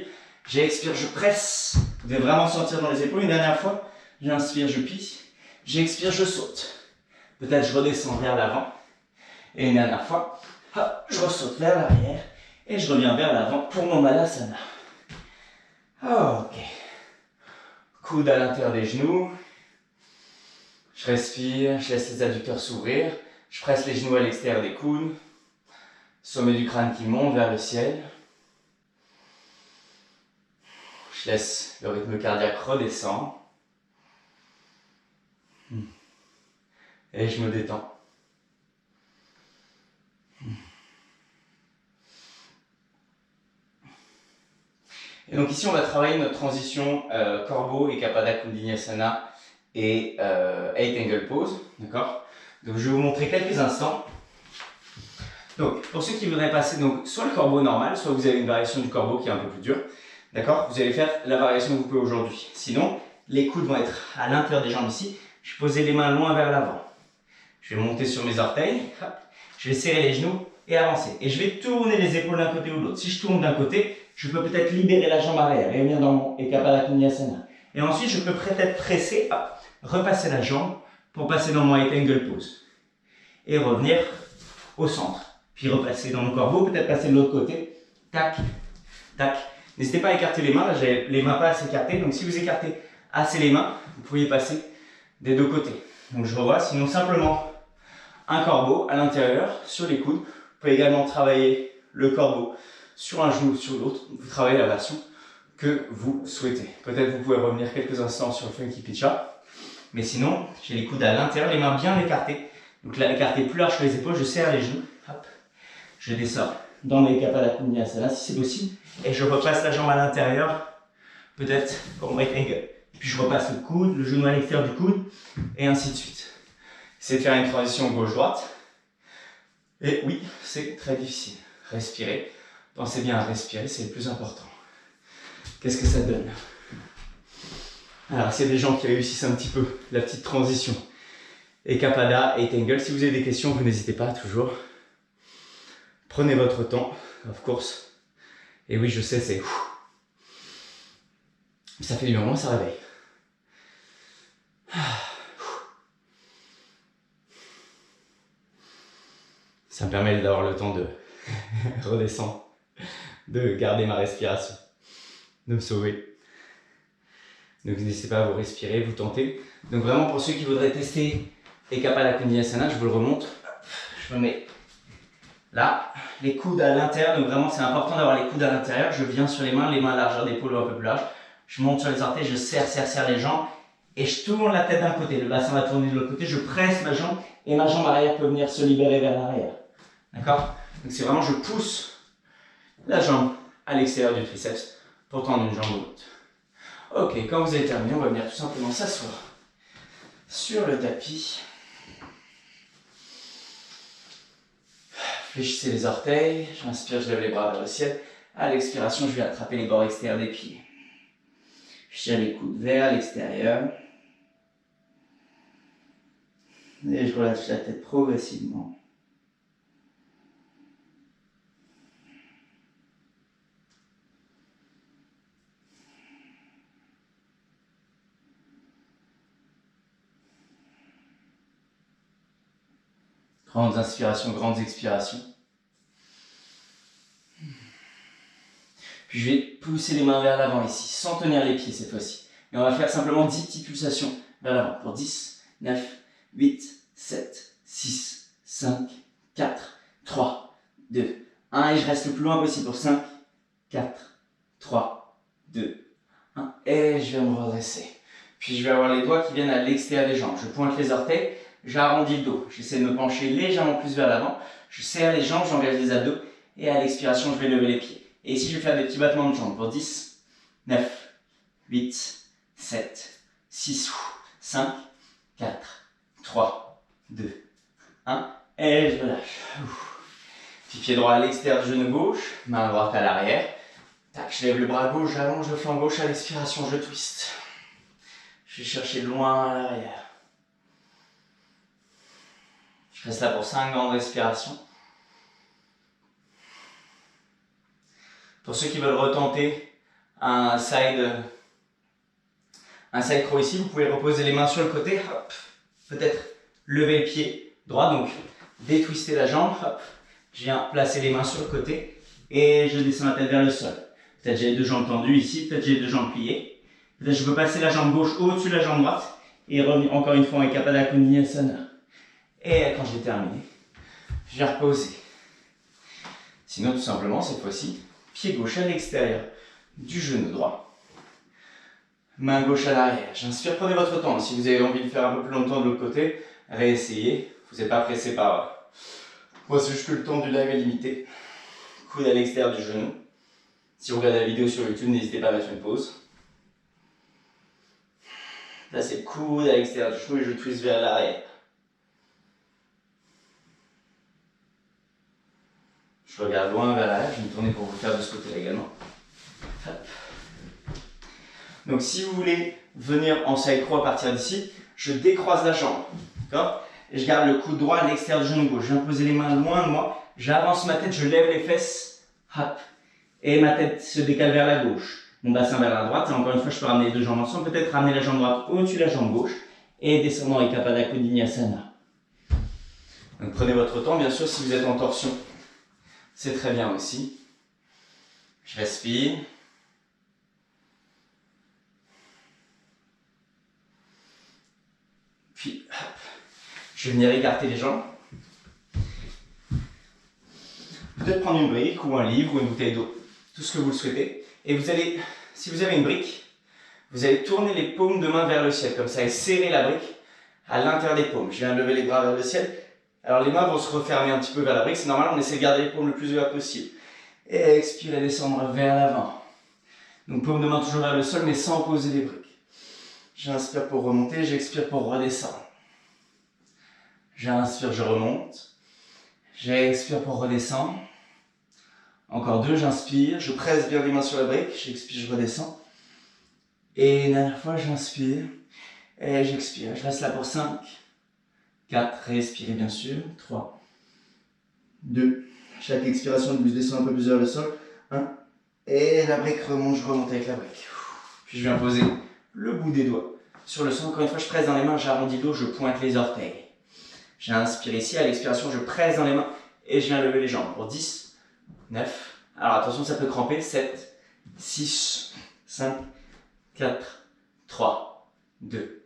j'expire, je presse. Vous devez vraiment sentir dans les épaules. Une dernière fois, j'inspire, je plie, j'expire, je saute. Peut-être je redescends vers l'avant. Et une dernière fois, hop, je ressaute vers l'arrière et je reviens vers l'avant pour mon malasana. Ok. Coude à l'intérieur des genoux. Je respire, je laisse les adducteurs s'ouvrir. Je presse les genoux à l'extérieur des coudes. Sommet du crâne qui monte vers le ciel. Je laisse le rythme cardiaque redescendre. Et je me détends. Et donc ici, on va travailler notre transition corbeau et Kapada Kundinasana et 8 angle pose, d'accord? Donc je vais vous montrer quelques instants. Donc pour ceux qui voudraient passer donc soit le corbeau normal, soit vous avez une variation du corbeau qui est un peu plus dure, d'accord? Vous allez faire la variation que vous pouvez aujourd'hui. Sinon, les coudes vont être à l'intérieur des jambes ici. Je vais poser les mains loin vers l'avant. Je vais monter sur mes orteils, hop. Je vais serrer les genoux et avancer. Et je vais tourner les épaules d'un côté ou de l'autre. Si je tourne d'un côté, je peux peut-être libérer la jambe arrière et venir dans mon Ekapada Kundinasana. Et ensuite, je peux peut-être presser, hop, repasser la jambe pour passer dans mon 8 angle pose. Et revenir au centre. Puis repasser dans le corbeau, peut-être passer de l'autre côté. Tac, tac. N'hésitez pas à écarter les mains. Là, j'ai les mains pas assez écartées. Donc, si vous écartez assez les mains, vous pourriez passer des deux côtés. Donc, je revois. Sinon, simplement un corbeau à l'intérieur, sur les coudes. Vous pouvez également travailler le corbeau sur un genou ou sur l'autre. Vous travaillez la version que vous souhaitez. Peut-être vous pouvez revenir quelques instants sur le Funky Picha. Mais sinon, j'ai les coudes à l'intérieur, les mains bien écartées. Donc là, écartées plus large que les épaules, je serre les genoux. Hop. Je descends dans mes Ekapada Kundinasana si c'est possible. Et je repasse la jambe à l'intérieur, peut-être pour mon 8 angle. Puis je repasse le coude, le genou à l'extérieur du coude, et ainsi de suite. C'est de faire une transition gauche-droite. Et oui, c'est très difficile. Respirez. Pensez bien à respirer, c'est le plus important. Qu'est-ce que ça donne? Alors, s'il y a des gens qui réussissent un petit peu la petite transition Ekapada et 8 angle, si vous avez des questions, vous n'hésitez pas toujours. Prenez votre temps, of course. Et oui, je sais, c'est... Ça fait du moment, ça réveille. Ça me permet d'avoir le temps de redescendre, de garder ma respiration, de me sauver. Donc n'hésitez pas à vous respirer, vous tenter. Donc vraiment pour ceux qui voudraient tester Ekapada Kundinasana, je vous le remonte. Je me mets là, les coudes à l'intérieur. Donc vraiment c'est important d'avoir les coudes à l'intérieur. Je viens sur les mains à largeur d'épaule ou un peu plus large. Je monte sur les orteils, je serre les jambes. Et je tourne la tête d'un côté, le bassin va tourner de l'autre côté. Je presse ma jambe et ma jambe arrière peut venir se libérer vers l'arrière. D'accord? Donc c'est vraiment, je pousse la jambe à l'extérieur du triceps pour tendre une jambe ou l'autre. Ok, quand vous avez terminé, on va venir tout simplement s'asseoir sur le tapis. Fléchissez les orteils, j'inspire, je lève les bras vers le ciel. À l'expiration, je vais attraper les bords extérieurs des pieds. Je tire les coudes vers l'extérieur. Et je relâche la tête progressivement. Grandes inspirations, grandes expirations. Puis je vais pousser les mains vers l'avant ici, sans tenir les pieds cette fois-ci. Et on va faire simplement 10 petites pulsations vers l'avant. Pour 10, 9, 8, 7, 6, 5, 4, 3, 2, 1. Et je reste le plus loin possible pour 5, 4, 3, 2, 1. Et je vais me redresser. Puis je vais avoir les doigts qui viennent à l'extérieur des jambes. Je pointe les orteils. J'arrondis le dos, j'essaie de me pencher légèrement plus vers l'avant, je serre les jambes, j'engage les abdos et à l'expiration je vais lever les pieds. Et ici je vais faire des petits battements de jambes pour 10, 9, 8, 7, 6, 5, 4, 3, 2, 1 et je relâche. Puis pied droit à l'extérieur du genou gauche, main droite à l'arrière. Tac, je lève le bras gauche, j'allonge le flanc gauche à l'expiration, je twist. Je vais chercher loin à l'arrière. Je reste là pour 5 grandes respirations. Pour ceux qui veulent retenter un side crow ici, vous pouvez reposer les mains sur le côté. Peut-être lever le pied droit, donc détwister la jambe. Hop. Je viens placer les mains sur le côté et je descends la tête vers le sol. Peut-être j'ai les deux jambes tendues ici, peut-être j'ai les deux jambes pliées. Peut-être je peux passer la jambe gauche au-dessus de la jambe droite et revenir encore une fois en Ekapada Kundinasana. Et quand j'ai terminé, je vais reposer. Sinon, tout simplement, cette fois-ci, pied gauche à l'extérieur du genou droit. Main gauche à l'arrière. J'inspire, prenez votre temps. Si vous avez envie de faire un peu plus longtemps de l'autre côté, réessayez. Vous n'êtes pas pressé par... Moi, c'est juste que le temps du live est limité. Coude à l'extérieur du genou. Si vous regardez la vidéo sur YouTube, n'hésitez pas à mettre une pause. Placez le coude à l'extérieur du genou et je twist vers l'arrière. Je regarde loin vers l'arrière, je vais me tourner pour vous faire de ce côté-là également. Hop. Donc si vous voulez venir en side croix à partir d'ici, je décroise la jambe. D'accord? Et je garde le coude droit à l'extérieur du genou gauche. Je viens poser les mains loin de moi. J'avance ma tête, je lève les fesses. Hop. Et ma tête se décale vers la gauche. Mon bassin vers la droite. Et encore une fois, je peux ramener les deux jambes ensemble. Peut-être ramener la jambe droite au-dessus de la jambe gauche. Et descendre en Ekapada Kondinasana. Donc prenez votre temps. Bien sûr, si vous êtes en torsion, c'est très bien aussi. Je respire. Puis, hop. Je vais venir écarter les jambes. Peut-être prendre une brique ou un livre ou une bouteille d'eau. Tout ce que vous le souhaitez. Et vous allez, si vous avez une brique, vous allez tourner les paumes de main vers le ciel. Comme ça, et serrer la brique à l'intérieur des paumes. Je viens lever les bras vers le ciel. Alors les mains vont se refermer un petit peu vers la brique. C'est normal, on essaie de garder les paumes le plus ouvert possible. Et expirez, descendre vers l'avant. Donc paume de main toujours vers le sol, mais sans poser les briques. J'inspire pour remonter, j'expire pour redescendre. J'inspire, je remonte. J'expire pour redescendre. Encore deux, j'inspire, je presse bien les mains sur la brique, j'expire, je redescends. Et une dernière fois, j'inspire et j'expire. Je reste là pour 5, 4, respirez bien sûr, 3, 2. Chaque expiration, je descends un peu plus vers le sol. 1. Et la brique remonte, je remonte avec la brique. Puis je viens poser le bout des doigts sur le sol. Encore une fois, je presse dans les mains, j'arrondis le dos, je pointe les orteils. J'inspire ici, à l'expiration, je presse dans les mains et je viens lever les jambes pour 10, 9. Alors attention, ça peut cramper. 7, 6, 5, 4, 3, 2,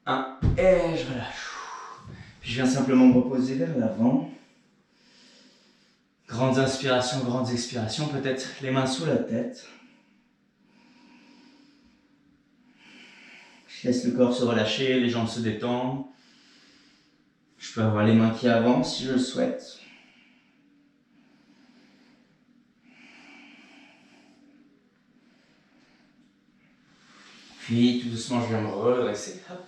1. Et je relâche. Puis je viens simplement me reposer vers l'avant. Grandes inspirations, grandes expirations. Peut-être les mains sous la tête. Je laisse le corps se relâcher, les jambes se détendent. Je peux avoir les mains qui avancent si je le souhaite. Puis tout doucement, je viens me redresser. Hop.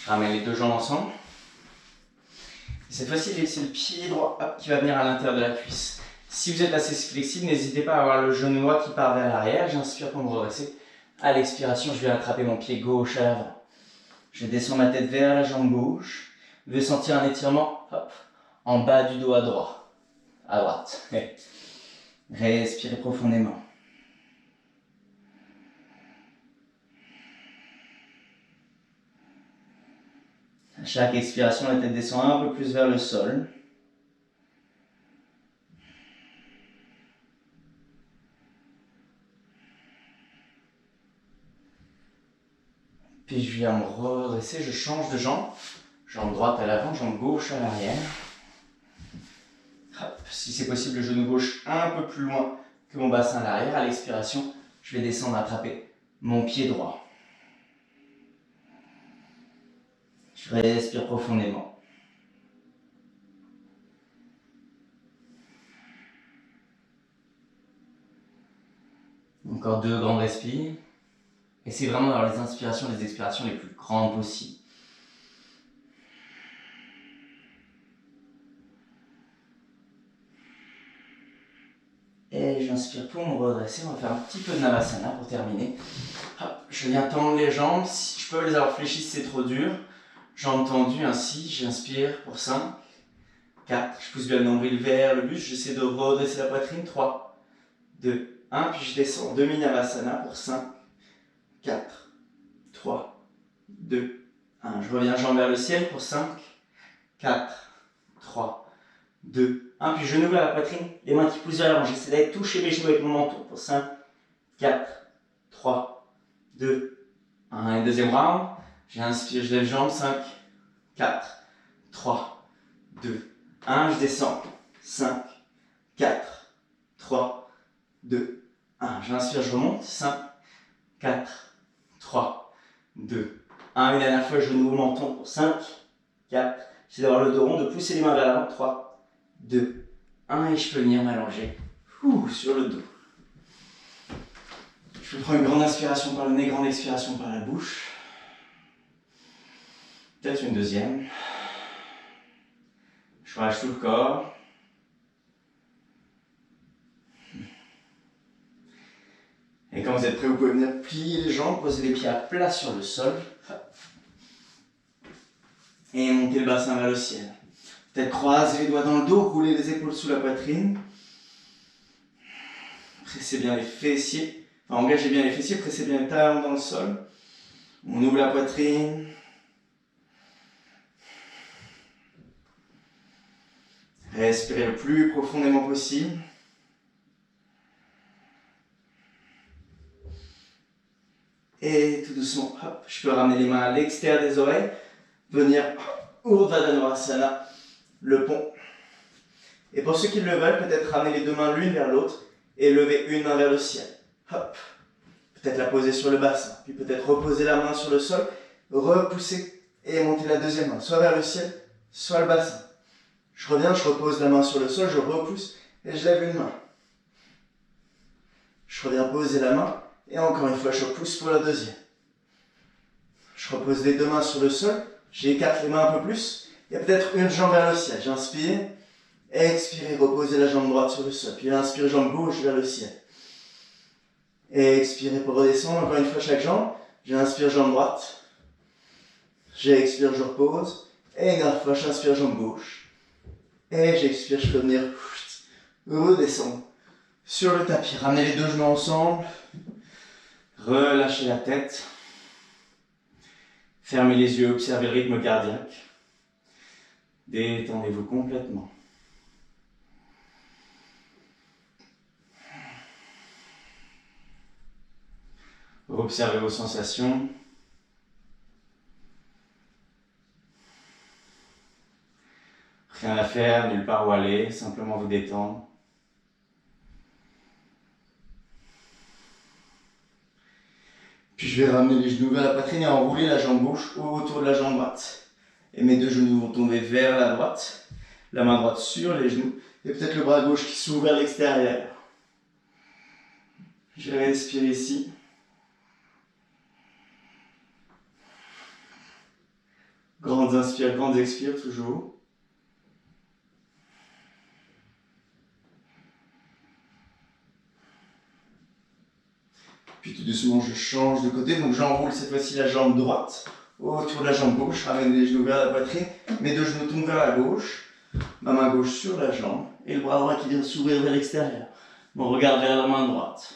Je ramène les deux jambes ensemble. Et cette fois-ci, c'est le pied droit hop, qui va venir à l'intérieur de la cuisse. Si vous êtes assez flexible, n'hésitez pas à avoir le genou droit qui part vers l'arrière. J'inspire pour me redresser. À l'expiration, je viens attraper mon pied gauche à l'avant. Je descends ma tête vers la jambe gauche. Vous devez sentir un étirement hop, en bas du dos à droite. Respirez profondément. À chaque expiration, la tête descend un peu plus vers le sol. Puis je viens me redresser, je change de jambe. Jambe droite à l'avant, jambe gauche à l'arrière. Si c'est possible, le genou gauche un peu plus loin que mon bassin à l'arrière. À l'expiration, je vais descendre, attraper mon pied droit. Je respire profondément. Encore deux grandes respires. Essayez vraiment d'avoir les inspirations et les expirations les plus grandes possibles. Et j'inspire pour me redresser. On va faire un petit peu de Navasana pour terminer. Hop, je viens tendre les jambes. Si je peux les avoir fléchies si c'est trop dur. Jambes tendues ainsi. J'inspire pour 5, 4. Je pousse bien le nombril vers le buste. J'essaie de redresser la poitrine. 3, 2, 1. Puis je descends. Demi-Navasana pour 5, 4, 3, 2, 1. Je reviens jambes vers le ciel pour 5, 4, 3, 2, 1. Puis genou vers la poitrine, les mains qui poussent vers l'avant. J'essaie d'aller toucher mes genoux avec mon menton pour 5, 4, 3, 2, 1. Et deuxième round. J'inspire, je lève jambes. 5, 4, 3, 2, 1. Je descends. 5, 4, 3, 2, 1. J'inspire, je remonte. 5, 4, 3, 2, 1. Une dernière fois, genou au menton pour 5, 4. J'essaie d'avoir le dos rond, de pousser les mains vers l'avant. 3, 2, 1. Et je peux venir m'allonger sur le dos. Je prends une grande inspiration par le nez, grande expiration par la bouche. Peut-être une deuxième. Je relâche tout le corps. Et quand vous êtes prêt, vous pouvez venir plier les jambes, poser les pieds à plat sur le sol. Et monter le bassin vers le ciel. Peut-être croiser les doigts dans le dos, rouler les épaules sous la poitrine. Pressez bien les fessiers. Enfin, engagez bien les fessiers, pressez bien les talons dans le sol. On ouvre la poitrine. Respirez le plus profondément possible. Et tout doucement, hop, je peux ramener les mains à l'extérieur des oreilles. Venir Urdhva Dhanurasana, le pont. Et pour ceux qui le veulent, peut-être ramener les deux mains l'une vers l'autre et lever une main vers le ciel. Hop. Peut-être la poser sur le bassin, puis peut-être reposer la main sur le sol, repousser et monter la deuxième main, soit vers le ciel, soit le bassin. Je reviens, je repose la main sur le sol, je repousse et je lève une main. Je reviens poser la main et encore une fois, je repousse pour la deuxième. Je repose les deux mains sur le sol, j'écarte les mains un peu plus. Il y a peut-être une jambe vers le ciel. J'inspire, expirez, reposez la jambe droite sur le sol. Puis inspire, jambe gauche vers le ciel. Expirez pour redescendre, encore une fois chaque jambe. J'inspire, jambe droite. J'expire, je repose. Et une dernière fois, j'inspire, jambe gauche. Et j'expire, je peux venir redescendre sur le tapis. Ramenez les deux genoux ensemble. Relâchez la tête. Fermez les yeux, observez le rythme cardiaque. Détendez-vous complètement. Observez vos sensations. Rien à faire, nulle part où aller, simplement vous détendre. Puis je vais ramener les genoux vers la poitrine et enrouler la jambe gauche autour de la jambe droite. Et mes deux genoux vont tomber vers la droite, la main droite sur les genoux, et peut-être le bras gauche qui s'ouvre vers l'extérieur. Je respire ici. Grandes inspires, grandes expires, toujours. Puis tout doucement, je change de côté, donc j'enroule cette fois-ci la jambe droite autour de la jambe gauche, ramène les genoux vers la poitrine, mes deux genoux tombent vers la gauche, ma main gauche sur la jambe, et le bras droit qui vient s'ouvrir vers l'extérieur. Mon regard vers la main droite.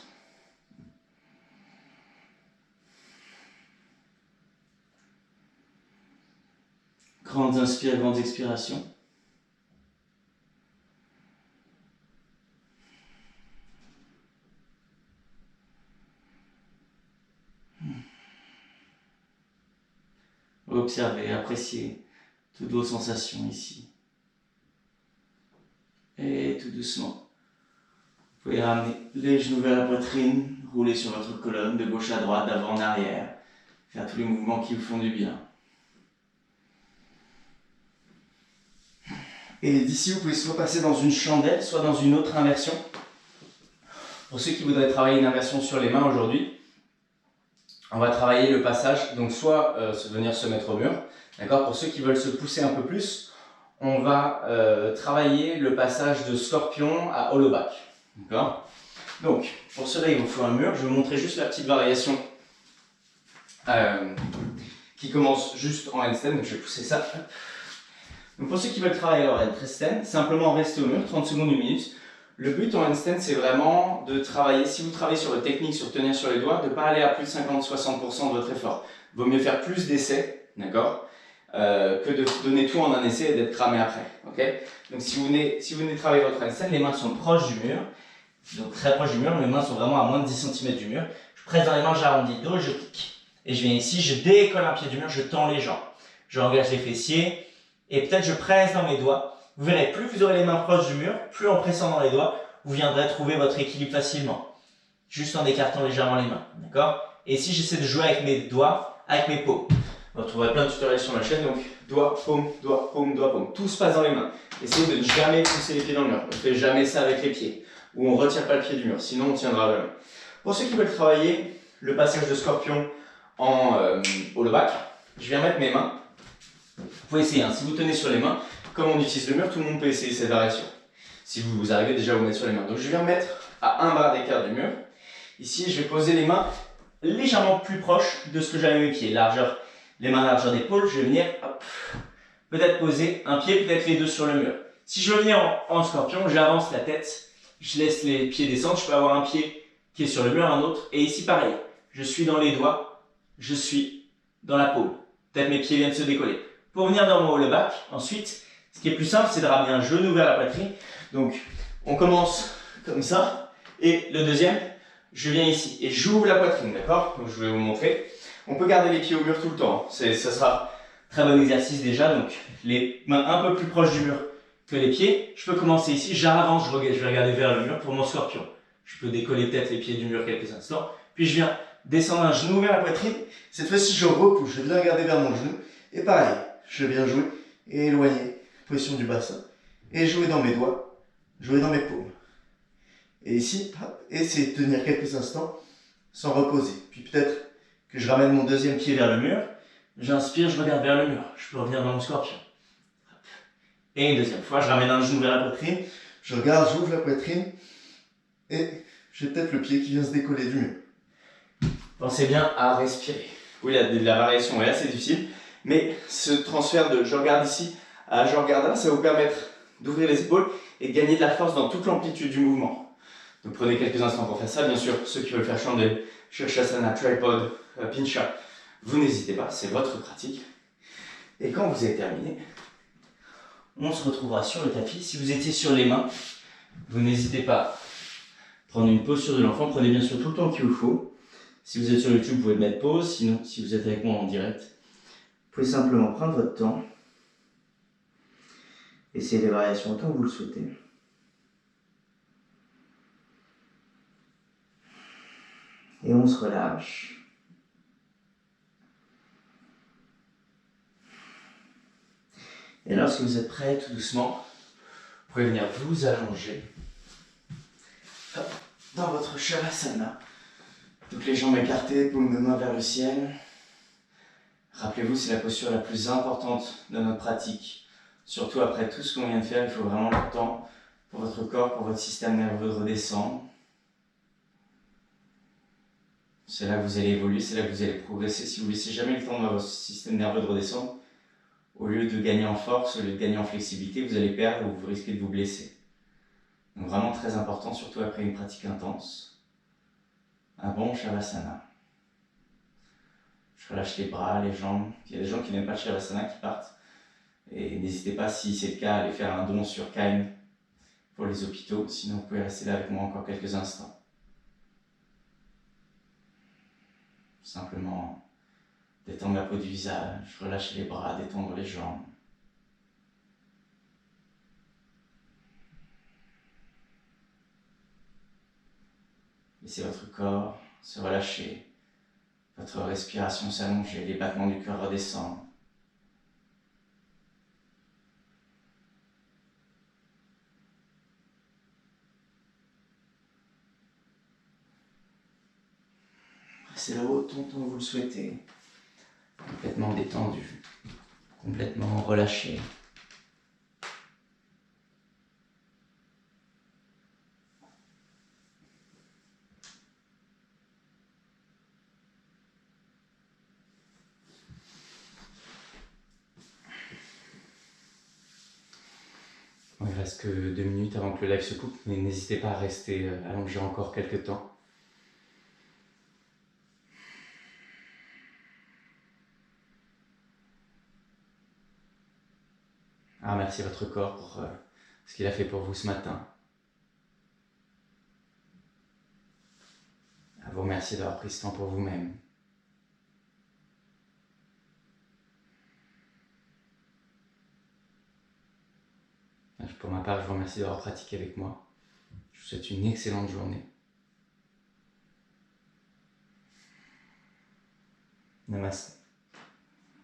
Grandes inspirations, grandes expirations. Observez, appréciez toutes vos sensations ici. Et tout doucement, vous pouvez ramener les genoux vers la poitrine, rouler sur votre colonne de gauche à droite, d'avant en arrière. Faire tous les mouvements qui vous font du bien. Et d'ici, vous pouvez soit passer dans une chandelle, soit dans une autre inversion. Pour ceux qui voudraient travailler une inversion sur les mains aujourd'hui, on va travailler le passage, donc soit venir se mettre au mur, d'accord. Pour ceux qui veulent se pousser un peu plus, on va travailler le passage de scorpion à hollow back, d'accord. Donc, pour cela, il vous faut un mur. Je vais vous montrer juste la petite variation qui commence juste en handstand, donc je vais pousser ça. Donc pour ceux qui veulent travailler leur handstand, simplement rester au mur, 30 secondes, 1 minute. Le but en handstand, c'est vraiment de travailler, si vous travaillez sur votre technique, sur tenir sur les doigts, de ne pas aller à plus de 50-60% de votre effort. Il vaut mieux faire plus d'essais, d'accord, que de donner tout en un essai et d'être cramé après. Okay. Donc si vous venez travailler votre handstand, les mains sont proches du mur, donc très proches du mur, mes mains sont vraiment à moins de 10 cm du mur. Je presse dans les mains, j'arrondis dos, je clique. Et je viens ici, je décolle un pied du mur, je tends les jambes. J'engage les fessiers et peut-être je presse dans mes doigts. Vous verrez, plus vous aurez les mains proches du mur, plus en pressant dans les doigts, vous viendrez trouver votre équilibre facilement. Juste en écartant légèrement les mains, d'accord? Et si j'essaie de jouer avec mes doigts, avec mes paumes. Vous retrouverez plein de tutoriels sur ma chaîne, donc doigt, paume, doigt, paume, doigt, paume. Tout se passe dans les mains. Essayez de ne jamais pousser les pieds dans le mur. On ne fait jamais ça avec les pieds. Ou on ne retire pas le pied du mur, sinon on ne tiendra jamais. Pour ceux qui veulent travailler le passage de scorpion en hollow back, je viens mettre mes mains. Vous pouvez essayer, hein. Si vous tenez sur les mains, comme on utilise le mur, tout le monde peut essayer cette variation. Si vous arrivez déjà à vous mettre sur les mains. Donc je viens me mettre à un bras d'écart du mur. Ici, je vais poser les mains légèrement plus proches de ce que j'avais mes pieds. Largeur, les mains largeur d'épaule, je vais venir, peut-être poser un pied, peut-être les deux sur le mur. Si je veux venir en scorpion, j'avance la tête, je laisse les pieds descendre, je peux avoir un pied qui est sur le mur, un autre. Et ici, pareil, je suis dans les doigts, je suis dans la paume. Peut-être mes pieds viennent se décoller. Pour venir dans mon hollow back, ensuite, ce qui est plus simple, c'est de ramener un genou vers la poitrine. Donc, on commence comme ça. Et le deuxième, je viens ici et j'ouvre la poitrine, d'accord? Donc, je vais vous montrer. On peut garder les pieds au mur tout le temps. Ça sera très bon exercice déjà. Donc, les mains un peu plus proches du mur que les pieds. Je peux commencer ici. J'avance, je vais regarder vers le mur pour mon scorpion. Je peux décoller peut-être les pieds du mur quelques instants. Puis, je viens descendre un genou vers la poitrine. Cette fois-ci, je repousse. Je viens regarder vers mon genou. Et pareil, je viens jouer et éloigner. Position du bassin. Et jouer dans mes doigts. Jouer dans mes paumes. Et ici, essayez de tenir quelques instants sans reposer. Puis peut-être que je ramène mon deuxième pied vers le mur. J'inspire, je regarde vers le mur. Je peux revenir dans mon scorpion. Et une deuxième fois, je ramène un genou vers la poitrine. Je regarde, j'ouvre la poitrine. Et j'ai peut-être le pied qui vient se décoller du mur. Pensez bien à respirer. Oui, la variation est assez difficile. Mais ce transfert de je regarde ici à je regarde là, ça va vous permettre d'ouvrir les épaules et de gagner de la force dans toute l'amplitude du mouvement. Donc prenez quelques instants pour faire ça. Bien sûr, ceux qui veulent faire Chandel, Shirshasana, Tripod, Pincha, vous n'hésitez pas, c'est votre pratique. Et quand vous avez terminé, on se retrouvera sur le tapis. Si vous étiez sur les mains, vous n'hésitez pas à prendre une posture de l'enfant. Prenez bien sûr tout le temps qu'il vous faut. Si vous êtes sur YouTube, vous pouvez mettre pause. Sinon, si vous êtes avec moi en direct, vous pouvez simplement prendre votre temps. Essayez les variations autant que vous le souhaitez. Et on se relâche. Et lorsque vous êtes prêt, tout doucement, vous pouvez venir vous allonger dans votre Shavasana. Toutes les jambes écartées, paumes de main vers le ciel. Rappelez-vous, c'est la posture la plus importante de notre pratique. Surtout après tout ce qu'on vient de faire, il faut vraiment le temps pour votre corps, pour votre système nerveux de redescendre. C'est là que vous allez évoluer, c'est là que vous allez progresser. Si vous ne laissez jamais le temps de votre système nerveux de redescendre, au lieu de gagner en force, au lieu de gagner en flexibilité, vous allez perdre ou vous risquez de vous blesser. Donc vraiment très important, surtout après une pratique intense. Un bon Shavasana. Je relâche les bras, les jambes. Il y a des gens qui n'aiment pas le Shavasana qui partent. Et n'hésitez pas, si c'est le cas, à aller faire un don sur Kind pour les hôpitaux. Sinon, vous pouvez rester là avec moi encore quelques instants. Simplement détendre la peau du visage, relâcher les bras, détendre les jambes. Laissez votre corps se relâcher, votre respiration s'allonger, les battements du cœur redescendent. Restez là-haut autant que vous le souhaitez. Complètement détendu, complètement relâché. Il ne reste que 2 minutes avant que le live se coupe, mais n'hésitez pas à rester allongé encore quelques temps. À remercier votre corps pour ce qu'il a fait pour vous ce matin. À vous remercier d'avoir pris ce temps pour vous-même. Pour ma part, je vous remercie d'avoir pratiqué avec moi. Je vous souhaite une excellente journée. Namaste.